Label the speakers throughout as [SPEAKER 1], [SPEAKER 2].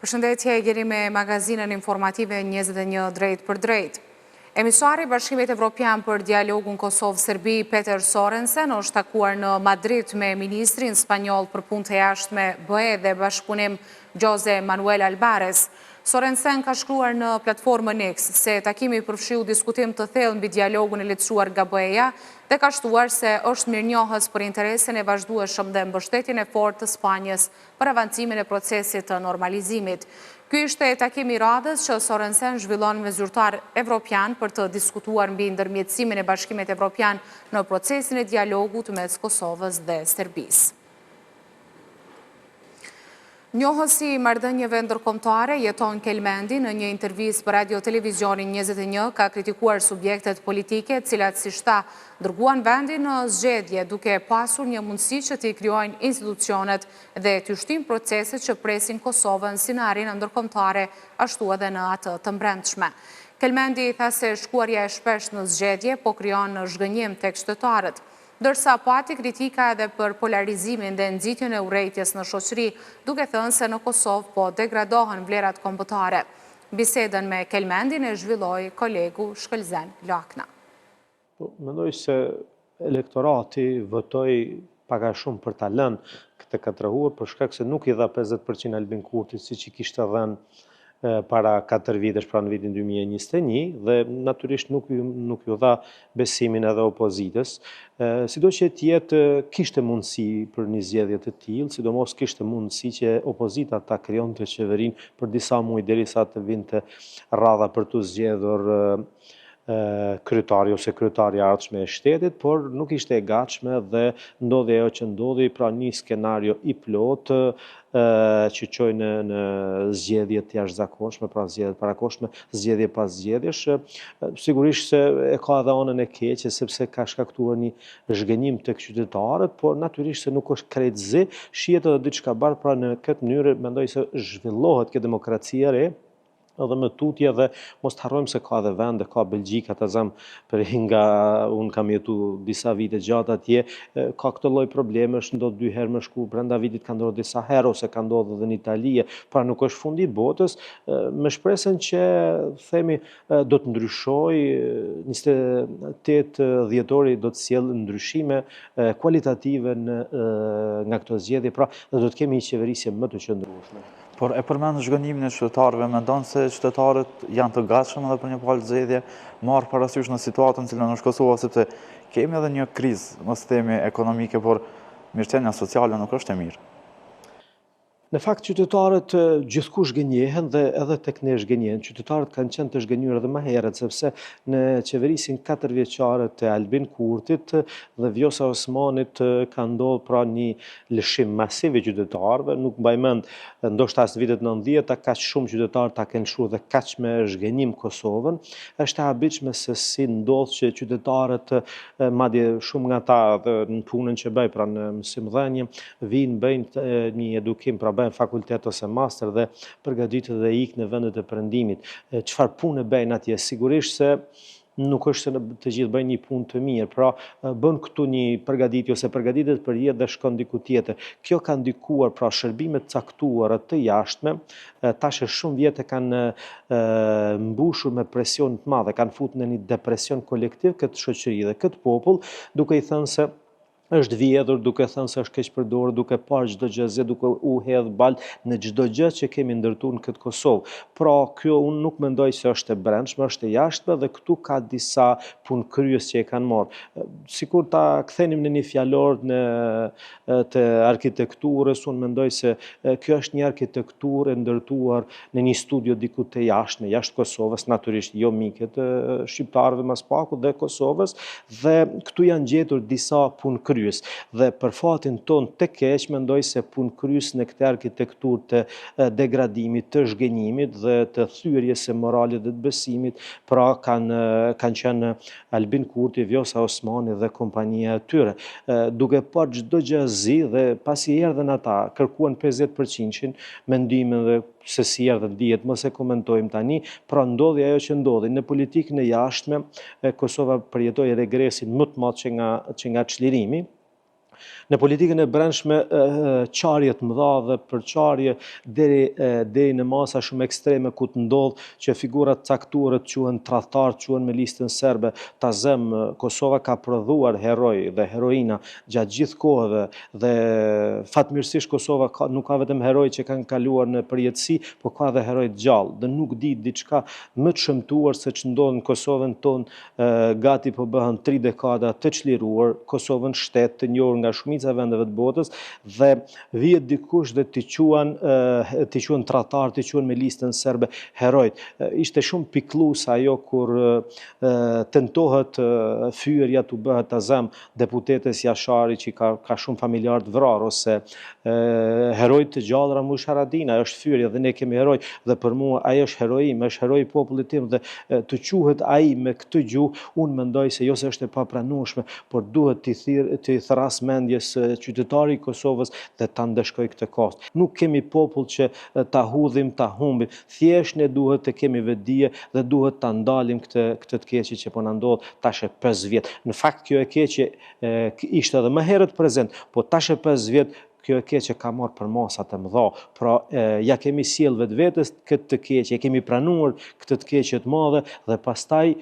[SPEAKER 1] Përshëndetje, jeni me magazinën informative 21 drejt për drejt. Emisuari Bashkimit Evropian për dialogun Kosovë-Serbi, Peter Sorensen, është takuar në Madrid me ministrin spanjol për punë të jashtme BE dhe bashkëpunim Jose Manuel Albares. Sorensen ka shkruar në platformën X se takimi përfshiu diskutim të thellë mbi dialogun e lehtësuar nga BE-ja dhe ka shtuar se është mirënjohës për interesin e vazhdueshëm dhe mbështetjen e fortë të Spanjës për avancimin e procesit të normalizimit. Ky ishte takimi i radhës që Sorensen zhvillon me zyrtar evropian për të diskutuar mbi ndërmjetësimin e Bashkimit Evropian në procesin e dialogut mes Kosovës dhe Serbisë. Njohësi marrëdhënieve ndërkombëtare Jeton Kelmendi në një intervistë për Radio Televizionin 21 ka kritikuar subjektet politike, cilat si shta dërguan vendin në zgjedhje duke pasur një mundësi që t'i krijojnë institucionet dhe t'u shtojnë proceset që presin Kosovën si në arenën ndërkombëtare, ashtu edhe në atë të brendshme. Kelmendi tha se shkuarja e shpesh në zgjedhje po krijon zhgënjim tek qytetarët. Dërsa pati kritika edhe për polarizimin dhe nxitjen e urrejtjes në shoqëri, duke thënë se në Kosovë po degradohen vlerat kombëtare. Bisedën me Kelmendin e zhvilloi kolegu Shkëlzen Lakna.
[SPEAKER 2] Mendoj se elektorati votoi pak a shumë për ta lënë këtë katërhuar për shkak se nuk i dha 50% Albin Kurtit siç i kishte dhënë para 4 vitesh, pra në vitin 2021, dhe natyrisht nuk ju dha besimin edhe opozitës. Sido që tjetë kishte mundësi për një zgjedhje të tillë, sidomos kishte mundësi që opozita ta krijonte qeverinë për disa muaj derisa të vinte radha për të zgjedhur kryetari ose kryetaria e ardhshme e shtetit, por nuk ishte e gatshme dhe ndodhi ajo që ndodhi, pra një skenario i plotë që çoi në zgjedhje të jashtëzakonshme, pra zgjedhje parakohshme, zgjedhje pas zgjedhjesh. Sigurisht se e ka edhe anën e keqe sepse ka shkaktuar një zhgënjim tek qytetarët, por natyrisht se nuk është krejt zi, shihet edhe diçka bardh, pra në këtë mënyrë mendoj se zhvillohet kjo demokracia e re, edhe më tutje, dhe mos të harrojmë se ka dhe vende, ka Belgjika, të zëm, për nga unë kam jetu disa vite gjatë atje, ka këtë lloj problemesh, ndodh 2 herë më shku, brenda vitit ka ndodhur disa herë, ose ka ndodhur edhe në Itali, pra nuk është fundi i botës, me shpresën që themi do të ndryshoj, 28 dhjetori do të sjellë ndryshime kualitative nga këto zgjedhje, pra do të kemi një qeverisje më të qëndrueshme.
[SPEAKER 3] Por e përmend zhgënjimin e qytetarëve, mendon se qytetarët janë të gatshëm edhe për një palë zgjedhje, marrë parasysh në situatën që në Kosovë, sepse kemi edhe një krizë, mos themi ekonomike, por mirëqenia sociale nuk është e mirë.
[SPEAKER 2] Në fakt, qytetarët gjithkush gënjehen dhe edhe tek ne zhgënjehen. Qytetarët kanë qenë të zhgënjur edhe më herët, sepse në qeverisin 4 vjeçare të Albin Kurtit dhe Vjosa Osmanit ka ndodhur pra një lëshim masiv i qytetarëve. Nuk mbaj mend, ndoshta as në vitet 90 kaq shumë qytetarë ta kenë lëshuar dhe kaq me zhgënjim Kosovën. Është e habitshme se si ndodh që qytetarët, madje shumë nga ata në punën që bëjnë, pra në mësimdhënie, vinë bëjnë një edukim, pra fakultet ose master dhe përgatitet dhe ikë në vendet e perëndimit. Çfarë punë bëjnë atje? Sigurisht se nuk është se të gjithë bëjnë një punë të mirë, pra bën këtu një përgatitje ose përgatitet për jetë dhe shkon diku tjetër. Kjo ka ndikuar, pra shërbimet caktuara të jashtme, tash shumë vjet e kanë mbushur me presion të madh, kanë futur në një depresion kolektiv këtë shoqëri dhe këtë popull, duke i thënë se është vjedhur, duke thënë se është keq përdorur, duke parë çdo gjë, duke u hedh bal në çdo gjë që kemi ndërtuar në këtë Kosovë. Pra, kjo unë nuk mendoj se është e brendshme, është e jashtme dhe këtu ka disa punë kryes që e kanë marrë. Sikur ta kthenim në një fjalor të arkitekturës, unë mendoj se kjo është një arkitekturë e ndërtuar në një studio diku të jashtme, jashtë Kosovës, natyrisht jo miket shqiptarëve mas paku dhe Kosovës, dhe këtu janë gjetur disa punë kryes. Dhe për fatin ton të keq, mendoj se punë kryes në këtë arkitekturë të degradimit, të zhgënjimit dhe të thyerjes së moralit dhe të besimit, pra kanë qenë Albin Kurti, Vjosa Osmani dhe kompania e tyre. Duke parë çdo gjë zi dhe pasi erdhën ata, kërkuan 50% mendimin dhe se si erdhën dihet, mos e komentojmë tani, pra ndodhi ajo që ndodhi. Në politikën e jashtme, Kosova përjetoi regresin më të madh që nga çlirimi. Në politikën e brendshme, qarjet mëdha dhe përqarje deri në masa shumë ekstreme ku të ndodh që figurat caktuara quhen tradhtar, quhen me listën serbe. Tazem Kosova ka prodhuar heroj dhe heroina gjatë gjithë kohëve dhe fatmirësisht Kosova nuk ka vetëm heroj që kanë kaluar në përjetësi, po ka dhe heroj të gjallë dhe nuk di diçka më të shëmtuar se që ndodh në Kosovën tonë gati po bëhen 3 dekada të çliruar, Kosovën shtet të njohur nga shumica e vendeve të botës dhe vihet dikush dhe t'i quhen tradhtar, t'i quhen me listën serbe herojt. Ishte shumë pikëlluese ajo kur tentohet fyerja t'u bëhet Tazem deputetes Jashari që ka shumë familjar të vrarë ose herojt të gjallë Ramush Haradina, ajo është fyerja dhe ne kemi heroj dhe për mua ajo është heroim, është heroi i popullit tim dhe të quhet ai me këtë gjuhë, unë mendoj se jo se është e papranueshme, por duhet t'i thras mendjes qytetari i Kosovës dhe ta ndeshkoj këtë kost. Nuk kemi popull që ta hudhim, ta humbim, thjesht ne duhet të kemi vetdije dhe duhet ta ndalim këtë të keqe që po na ndodh tash e 5 vjet. Në fakt kjo e keqe ishte edhe më herët prezent, po tash e 5 vjet kjo e keqe ka marrë për masat e mëdha, pra ja kemi sjell vetvetes këtë të keqe, kemi pranuar këtë të keqe të madhe dhe pastaj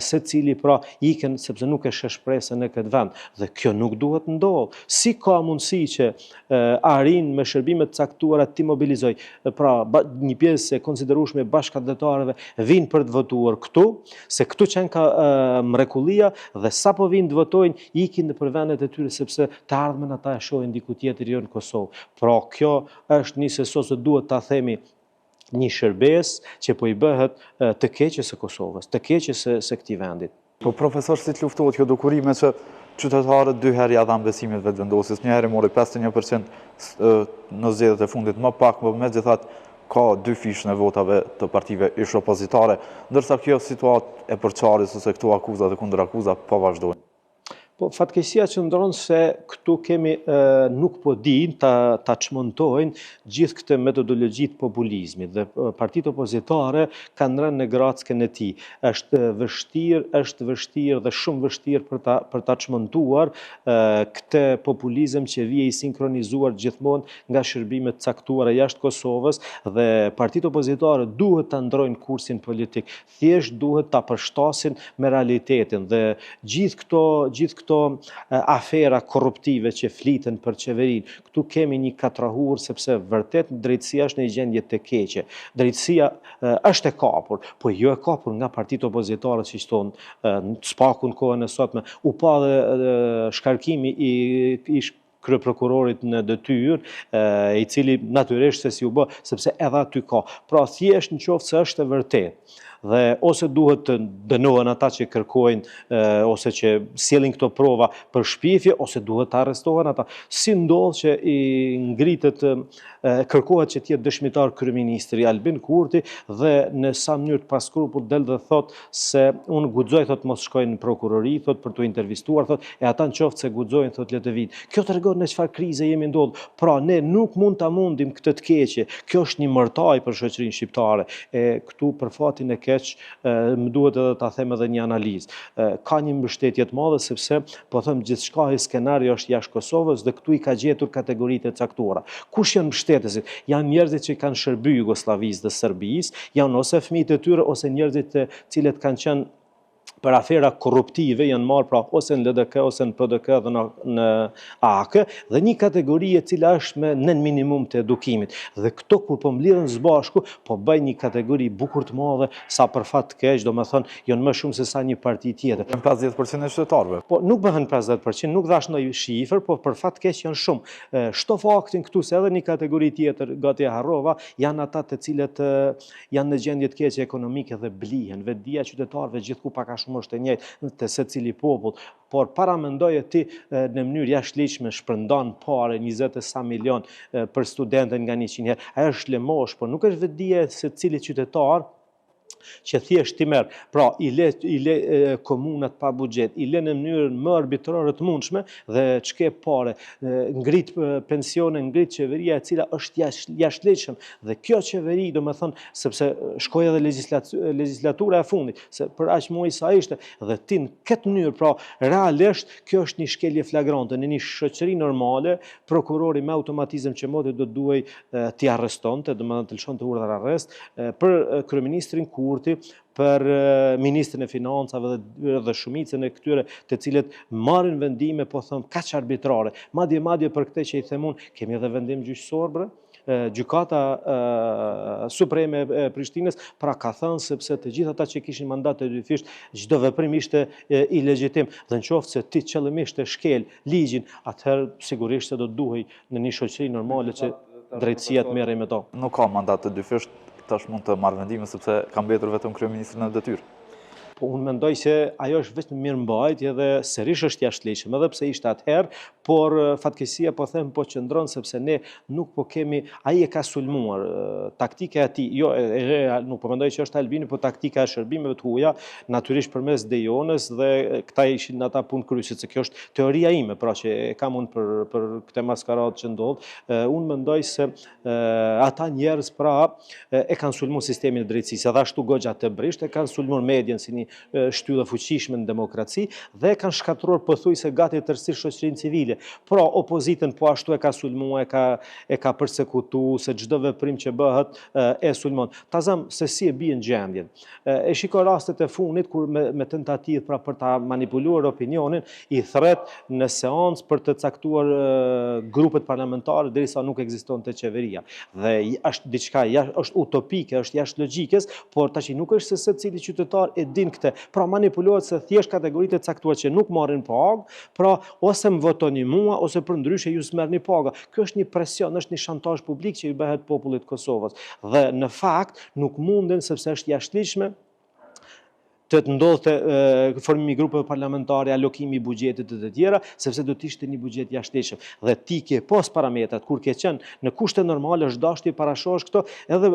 [SPEAKER 2] secili pra ikën sepse nuk e sheh shpresën në këtë vend dhe kjo nuk duhet ndodh. Si ka mundësi që arin me shërbime të caktuara ti mobilizoj, pra një pjesë e konsiderueshme e bashkëkandidatarëve vinë për të votuar këtu, se këtu qenë ka mrekullia dhe sa po vinë të votojnë ikin në për vendet e tyre sepse të ardhmen ata e shohin diku tjetër jo në Kosovë. Pra kjo është një seso se duhet ta themi një shërbes që po i bëhet të keqes së Kosovës, të keqes së këtij vendit.
[SPEAKER 3] Po profesor, si të luftohet kjo dukurime që qytetarët 2 herë ja dhanë besimin vetëvendosjes, një herë mori 51% në zgjedhjet e fundit, më pak, por megjithatë ka 2 fishën e votave të partive ish opozitare, ndërsa kjo situatë e përçarjes ose këto akuza dhe kundër akuza po vazhdojnë.
[SPEAKER 2] Po fatkeqësia që ndron se këtu kemi nuk po dinë ta çmontojnë gjithë këtë metodologji të populizmit dhe partitë opozitare kanë rënë në grackën e tij. Është vështirë dhe shumë vështirë për ta çmontuar këtë populizëm që vije i sinkronizuar gjithmonë nga shërbime të caktuara jashtë Kosovës dhe partitë opozitare duhet ta ndrojnë kursin politik. Thjesht duhet ta përshtasin me realitetin dhe gjithë këto afera korruptive që fliten për qeverinë. Këtu kemi një katrahur sepse vërtet drejtësia është në një gjendje të keqe. Drejtësia është e kapur, po jo e kapur nga partitë opozitare siç thonë spakun kohën e sotme. U pa dhe shkarkimi i kryeprokurorit në detyrë, i cili natyrisht se si u bë, sepse edhe aty ka. Pra thjesht nëse është e vërtetë dhe ose duhet të dënohen ata që kërkojnë ose që sjellin këto prova për shpifje ose duhet të arrestohen ata. Si ndodh që i ngritet kërkohet që të jetë dëshmitar kryeministri Albin Kurti dhe në sa mënyrë të paskrupull del dhe thot se unë guxoj thot mos shkojnë në prokurori thot për të intervistuar thot e ata nëse guxojnë thot le të vinë. Kjo tregon në çfarë krize jemi ndodhur. Pra ne nuk mund ta mundim këtë të keqe. Kjo është një mërtaj për shoqërinë shqiptare. Këtu për fatin e më duhet edhe ta them edhe një analizë. Ka një mbështetje të madhe sepse po them gjithçka i skenario është jashtë Kosovës dhe këtu i ka gjetur kategoritë e caktuara. Kush janë mbështetësit? Janë njerëzit që kanë shërbyer Jugosllavisë dhe Serbisë, janë ose fëmijët e tyre ose njerëzit të cilët kanë qenë për afera korruptive janë marrë pra ose në LDK ose në PDK dhe në AK dhe një kategori e cila është me nën minimum të edukimit. Dhe këto kur po mblidhen së bashku, po bëjnë një kategori bukur të madhe sa për fat të keq, domethënë janë më shumë se sa një parti tjetër.
[SPEAKER 3] 50% e qytetarëve.
[SPEAKER 2] Po nuk bëhen 50%, nuk dash ndonjë shifër, po për fat të keq janë shumë. Shto faktin këtu se edhe një kategori tjetër gati e harrova, janë ata të cilët janë në gjendje të keqe ekonomike dhe blihen. Vetdia e qytetarëve gjithku pak a shumë është e njëjtë te secili popull, por para mendoje ti në mënyrë jashtëligjshme shpërndan parë 20 sa milion për studentën nga 100 herë. Ajo është lëmosh, por nuk është vetdia e secilit qytetar që thjesht ti merr, pra i le komunat pa buxhet, i le në mënyrën më arbitrare të mundshme dhe çke pare, ngrit pensione, ngrit qeveria e cila është jashtëligjshëm dhe kjo qeveri, domethënë, sepse shkoi edhe legjislatura e fundit, se për aq muaj sa ishte dhe ti në këtë mënyrë, pra realisht kjo është një shkelje flagrante në një shoqëri normale, prokurori me automatizëm që moti do duhej t'i arrestonte, domethënë të lëshonte urdhër arrest për kryeministrin Kurti, për ministrin e financave dhe shumicën e këtyre të cilët marrin vendime, po them, kaq arbitrare. Madje për këtë që i themun, kemi edhe vendim gjyqësor bre. Gjykata Supreme e Prishtinës pra ka thënë sepse të gjithë ata që kishin mandat të dyfisht, çdo veprim ishte i legjitim dhe nëse ti qëllimisht e shkel ligjin, atëherë sigurisht se do duhej në një shoqëri normale që drejtësia të merrej me to.
[SPEAKER 3] Nuk ka mandat të dyfisht, tash mund të marrë vendime sepse ka mbetur vetëm kryeministri në detyrë.
[SPEAKER 2] Po unë mendoj se ajo është vetëm mirëmbajtje dhe sërish është jashtëligjshëm, edhe pse ishte atëherë, por fatkeqësia po them po qëndron sepse ne nuk po kemi, ai e ka sulmuar taktika e tij. Jo, nuk po mendoj që është Albini, po taktika e shërbimeve të huaja, natyrisht përmes Dejonës dhe këta ishin ata punëkryesit, se kjo është teoria ime, pra që e kam unë për këtë maskaradë që ndodh. Unë mendoj se ata njerëz pra e kanë sulmuar sistemin e drejtësisë, edhe ashtu Goxha Tebrisht e kanë sulmuar median si një shtyllë fuqishme në demokraci dhe kanë shkatruar pothuajse gati tërësisht shoqërinë civile. Pra opozitën po ashtu e ka sulmuar, e ka përsekutuar, se çdo veprim që bëhet e sulmon. Ta zëm se si e bien gjendjen. E shikoj rastet e fundit kur me tentativë pra për ta manipuluar opinionin i thret në seancë për të caktuar grupet parlamentare derisa nuk ekzistonte qeveria. Dhe është diçka është utopike, është jashtë logjikës, por tash nuk është se secili qytetar e din këtë. Pra manipulohet se thjesht kategoritë e caktuara që nuk marrin pagë, pra ose më votoni mua ose përndryshe ju s'merrni paga. Ky është një presion, është një shantazh publik që i bëhet popullit të Kosovës. Dhe në fakt nuk munden sepse është jashtëligjshme të ndodhte formimi i grupeve parlamentare, allokimi i buxhetit e të tjera, sepse do të ishte një buxhet jashtëligjshëm. Dhe ti ke pas parametrat kur ke qenë në kushte normale, është dashur të parashosh këto, edhe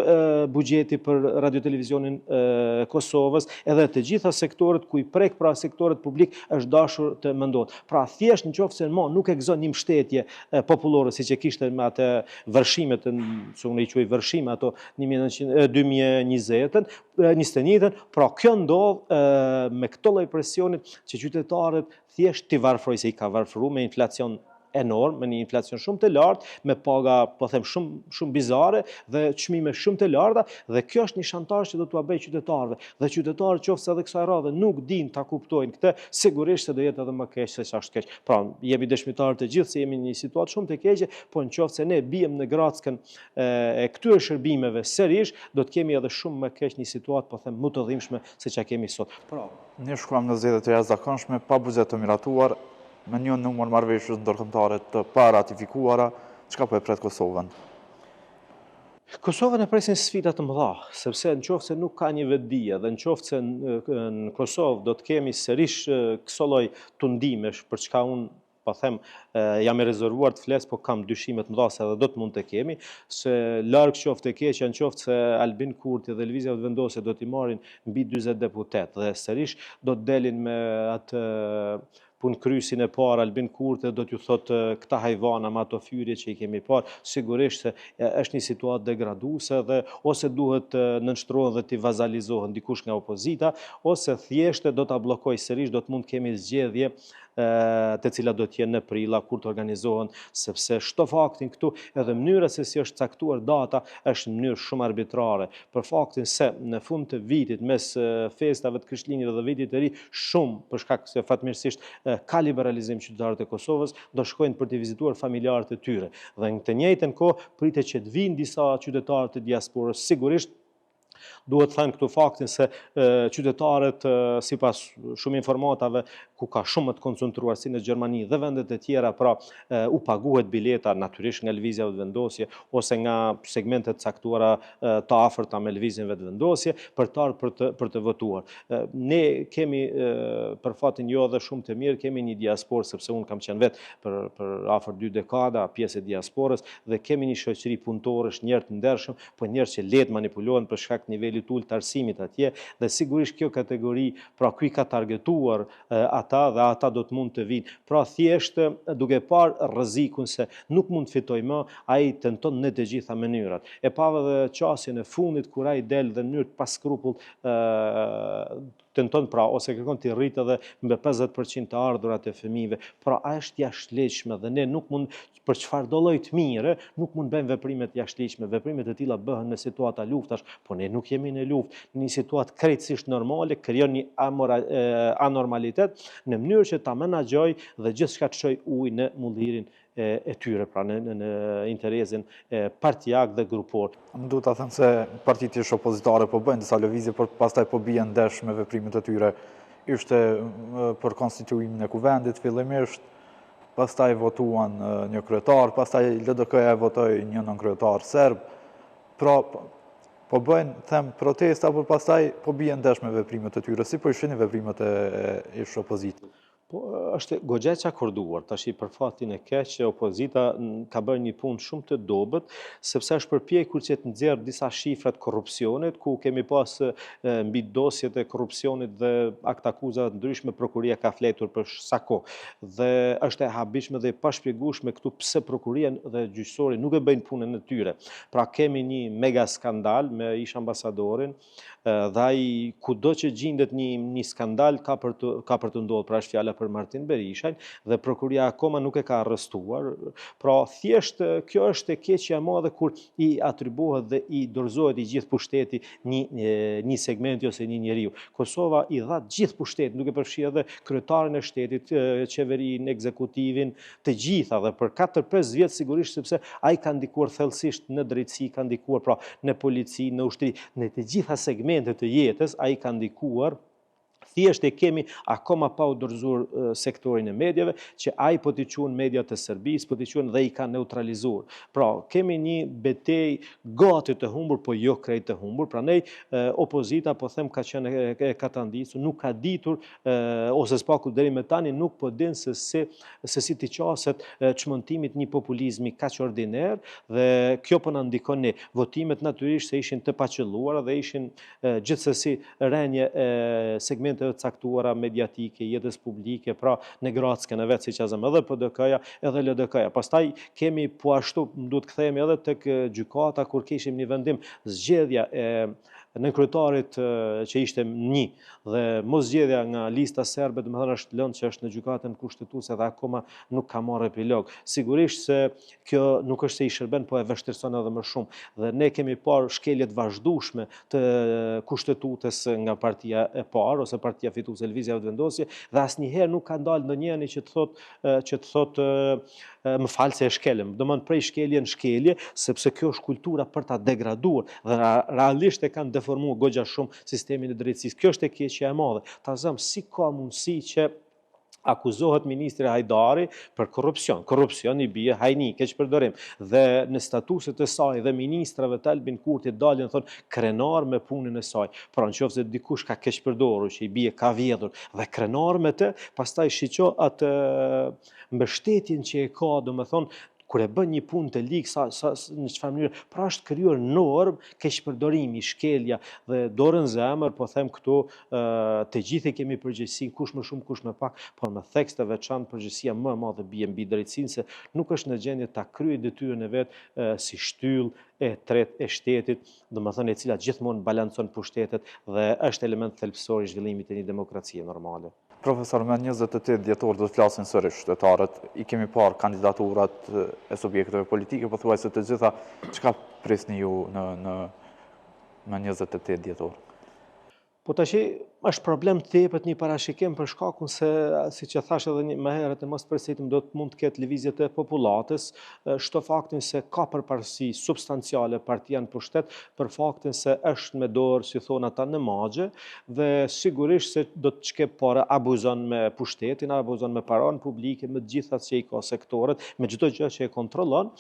[SPEAKER 2] buxheti për radiotelevizionin e Kosovës, edhe të gjitha sektorët ku i prek pra sektorët publik është dashur të mendohet. Pra thjesht nëse nuk e gëzon një mbështetje popullore siç e kishte me atë vërshimet, se unë i quaj vërshime ato 2020-ën, 21-ën, pra kjo ndodh me këto lloj presionit që qytetarët thjesht t'i varfroj se i ka varfëruar me inflacion enorm, me një inflacion shumë të lartë, me paga, po them, shumë bizare dhe çmime shumë të larta, dhe kjo është një shantazh që do t'ua bëj qytetarëve. Dhe qytetarët qofse edhe kësaj radhe nuk dinë ta kuptojnë këtë, sigurisht se do jetë edhe më keq se ç'është keq. Pra, jemi dëshmitarë të gjithë se jemi në një situatë shumë të keqe, po nëse ne bijem në grackën e këtyre shërbimeve sërish, do të kemi edhe shumë më keq një situatë, po them, më të dhimbshme se ç'a kemi sot. Pra,
[SPEAKER 3] ne shkruam në zgjedhje të jashtëzakonshme pa buxhet të miratuar, me një numër marrëveshjes ndërkombëtare të pa ratifikuara, çka po e pret Kosovën?
[SPEAKER 2] Kosovën e presin sfida të mëdha, sepse nëse nuk ka një vetdije dhe nëse në Kosovë do të kemi sërish këso lloj tundimesh, për çka unë po them, jam i rezervuar të fles, po kam dyshime të mëdha se edhe do të mund të kemi, se larg qoftë e keqja nëse se Albin Kurti dhe Lëvizja Vendosje do t'i marrin mbi 40 deputet dhe sërish do të delin me atë punëkrysin e parë Albin Kurti do t'ju thotë këta hajvana me ato fyrje që i kemi parë, sigurisht se është një situatë degraduese dhe ose duhet nënshtrohen dhe t'i vazalizohen dikush nga opozita, ose thjesht do ta bllokoj sërish, do të mund kemi zgjedhje të cilat do të jenë në prilla kur të organizohen, sepse shto faktin këtu edhe mënyra se si është caktuar data është në mënyrë shumë arbitrare, për faktin se në fund të vitit mes festave të Krishtlindjes dhe vitit të ri shumë për shkak se fatmirësisht ka liberalizim qytetarët e Kosovës do shkojnë për të vizituar familjarët e tyre dhe në të njëjtën kohë pritet që të vinë disa qytetarë të diasporës, sigurisht duhet thënë këtu faktin se qytetarët, sipas shumë informatave ku ka shumë të koncentruar si në Gjermani dhe vendet e tjera, pra u paguhet bileta natyrisht nga Lëvizja Vendosje ose nga segmentet caktuara të afërta me Lëvizjen Vendosje për të ardhur për të votuar. Ne kemi për fatin jo dhe shumë të mirë, kemi një diasporë, sepse unë kam qenë vetë për afër 2 dekada pjesë e diasporës dhe kemi një shoqëri punëtorësh, njerëz të ndershëm, po njerëz që lehtë manipulohen për shkak nivelit ullë të arsimit atje, dhe sigurisht kjo kategori, pra kuj ka targetuar ata dhe ata do të mund të vinë. Pra thjesht duke parë rrezikun se nuk mund të fitoj më, ai tenton në të gjitha mënyrat. E pava dhe qasjen e fundit kur ai del dhe në mënyrë të paskrupull tenton pra ose kërkon të rritë edhe mbi 50% të ardhurat e fëmijëve. Pra është jashtëligjshme dhe ne nuk mund për çfarë do lloj të mire, nuk mund bëjmë veprime të jashtëligjshme. Veprimet e tilla bëhen në situata luftash, po ne nuk jemi në luftë, në një situatë krejtësisht normale, krijon një anormalitet në mënyrë që ta menaxhoj dhe gjithçka të çoj ujë në mullirin e tyre, pra në interesin partijak dhe grupor.
[SPEAKER 3] Më duhet ta them se partitë opozitare po bëjnë disa lëvizje, por pastaj po bien ndesh me veprimet e tyre. Ishte për konstituimin e kuvendit fillimisht, pastaj votuan një kryetar, pastaj LDK-ja votoi një nënkryetar serb. Pra po bëjnë, them, protesta, por pastaj po bien ndesh me veprimet e tyre. Si po i shihni veprimet e opozitit?
[SPEAKER 2] Po është goxha e akorduar, tash për fatin e keq që opozita ka bërë një punë shumë të dobët, sepse është përpjekur që të nxjerrë disa shifra të korrupsionit, ku kemi pas mbi dosjet e korrupsionit dhe akt akuza të ndryshme, prokuria ka fletur për sa kohë. Dhe është e habishme dhe e pashpjegueshme këtu pse prokuria dhe gjyqësori nuk e bëjnë punën e tyre. Pra kemi një mega skandal me ish ambasadorin, dhe ai kudo që gjendet një skandal ka për të ndodhur, pra është fjala për Martin Berishajn, dhe prokuria akoma nuk e ka arrestuar. Pra thjesht kjo është e keqja e madhe kur i atribuohet dhe i dorëzohet i gjithë pushteti një segmenti ose një njeriu. Kosova i dha gjithë pushtetin, duke përfshirë edhe kryetarin e shtetit, qeverinë, ekzekutivin, të gjitha, dhe për 4-5 vjet sigurisht, sepse ai ka ndikuar thellësisht në drejtësi, ka ndikuar pra në polici, në ushtri, në të gjitha segmentet të jetës ai ka ndikuar. Thjesht e kemi akoma pa u dorëzuar sektorin e medjave, që ai po t'i quajnë mediat e Serbisë, po t'i quajnë dhe i ka neutralizuar. Pra, kemi një betejë gati të humbur, po jo krejt të humbur. Prandaj opozita, po them, ka qenë katandicur, nuk ka ditur, ose s'paku deri me tani nuk po din se si t'i qaset çmontimit një populizmi kaq ordiner, dhe kjo po na ndikon ne. Votimet natyrisht se ishin të paqëlluara dhe ishin gjithsesi rënje segmente të caktuara mediatike, jetës publike, pra në Grackën e vet, siç azëm edhe PDK-ja, edhe LDK-ja. Pastaj kemi po ashtu, duhet të kthehemi edhe tek gjykata, kur kishim një vendim zgjedhja e nënkryetarit që ishte një, dhe mos zgjedhja nga lista serbe, domethënë është lënë që është në gjykatën kushtetuese dhe akoma nuk ka marrë epilog. Sigurisht se kjo nuk është se i shërben, po e vështirëson edhe më shumë. Dhe ne kemi parë shkelje të vazhdueshme të kushtetutës nga partia e parë ose partia fituese e lëvizjeve të vendosje, dhe asnjëherë nuk ka dalë ndonjëri që të thotë më falë se e shkelëm, domethënë prej shkelje në shkelje, sepse kjo është kultura për ta degraduar dhe realisht e kanë deformuar goxha shumë sistemin e drejtësisë. Kjo është e keqja e madhe. Ta zëm si ka mundësi që akuzohet ministri Hajdari për korrupsion. Korrupsioni bie hajni, keq përdorim. Dhe në statuset e saj dhe ministrave të Albin Kurtit dalin thonë krenar me punën e saj. Pra nëse dikush ka keq përdorur, që i bie ka vjedhur dhe krenar me të, pastaj shiqo atë mbështetjen që e ka, domethënë kur e bën një punë të ligë, në çfarë mënyrë, pra është krijuar norm, keqpërdorimi, shkelja dhe dorën zemër, po them këtu, të gjithë kemi përgjegjësinë, kush më shumë, kush më pak, por me theks të veçantë përgjegjësia më e madhe bie mbi drejtsinë, se nuk është në gjendje ta kryejë detyrën e vet si shtyllë e tretë e shtetit, domethënë e cila gjithmonë balancon pushtetet dhe është element thelbësor i zhvillimit të një demokracie normale.
[SPEAKER 3] Profesor, me 28 dhjetor do të flasin sërish qytetarët, i kemi parë kandidaturat e subjekteve politike, pothuajse të gjitha, çka prisni ju me 28 dhjetor?
[SPEAKER 2] Po tash është problem të jepet një parashikim për shkakun se, siç e thash edhe më herët, mos përsëritem, do të mund të ketë lëvizje të popullatës, shto faktin se ka përparësi substanciale partia në pushtet, për faktin se është me dorë, si thon ata, në magje, dhe sigurisht se do të çke para abuzon me pushtetin, abuzon me paranë publike, me të gjitha që i ka sektorët, me çdo gjë që e kontrollon.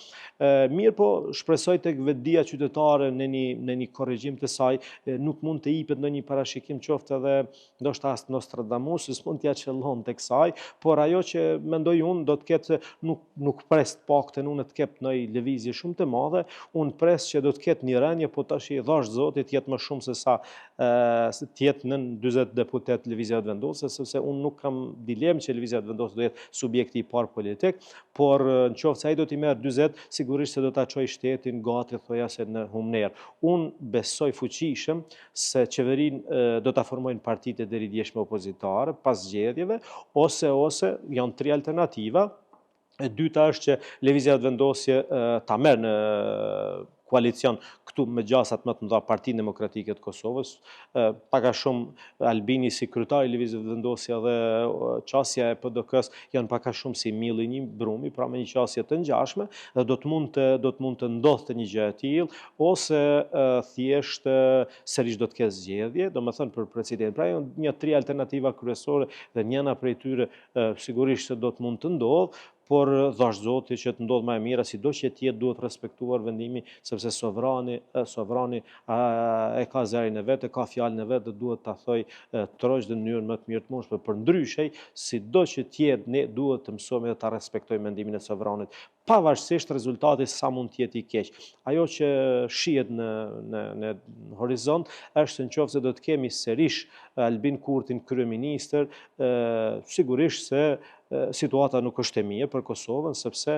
[SPEAKER 2] Mirë, po shpresoj tek vetdia qytetare në një korrigjim të saj, nuk mund të jepet ndonjë parashikim qoftë edhe edhe ndoshta as Nostradamus s'mund t'ja qëllon tek saj, por ajo që mendoj unë do të ketë nuk pres të paktën unë të ketë në lëvizje shumë të madhe, unë pres që do të ketë një rënje, po tash i dhash Zotit jetë më shumë se sa të jetë nën 40 deputet lëvizja vendosë, sepse unë nuk kam dilemë që lëvizja vendosë do jetë subjekti i parë politik, por në qoftë se ai do t'i merr 40, sigurisht se do ta çojë shtetin gati thoja se në humner. Unë besoj fuqishëm se qeverinë do ta formojnë partitë e deridjeshme opozitare pas zgjedhjeve, ose janë 3 alternativa. E dyta është që lëvizja vendosje ta merr në koalicion këtu me gjasat më të mëdha Partinë Demokratike të Kosovës, pak a shumë Albini si kryetari i lëvizjes vendosje dhe qasja e PDK-s janë pak a shumë si milli një brumi, pra me një qasje të ngjashme, dhe do të mund të ndodhte një gjë e tillë, ose thjesht sërish do të ketë zgjedhje, domethënë për president. Pra janë një 3 alternativa kryesore dhe njëna prej tyre sigurisht se do të mund të ndodhë, por dhash Zoti që të ndodhë më e mira, sido që jetë duhet respektuar vendimi, sepse sovrani e ka zërin e vetë, ka fjalën e vetë dhe duhet ta thoj troq në mënyrën më të mirë të mundshme. Për ndryshej, sido që jetë ne duhet të mësojmë dhe ta respektojmë mendimin e sovranit, pavarësisht rezultatit sa mund të jetë i keq. Ajo që shihet në horizont është në qoftë se do të kemi sërish Albin Kurtin kryeministër, sigurisht se situata nuk është e mirë për Kosovën, sepse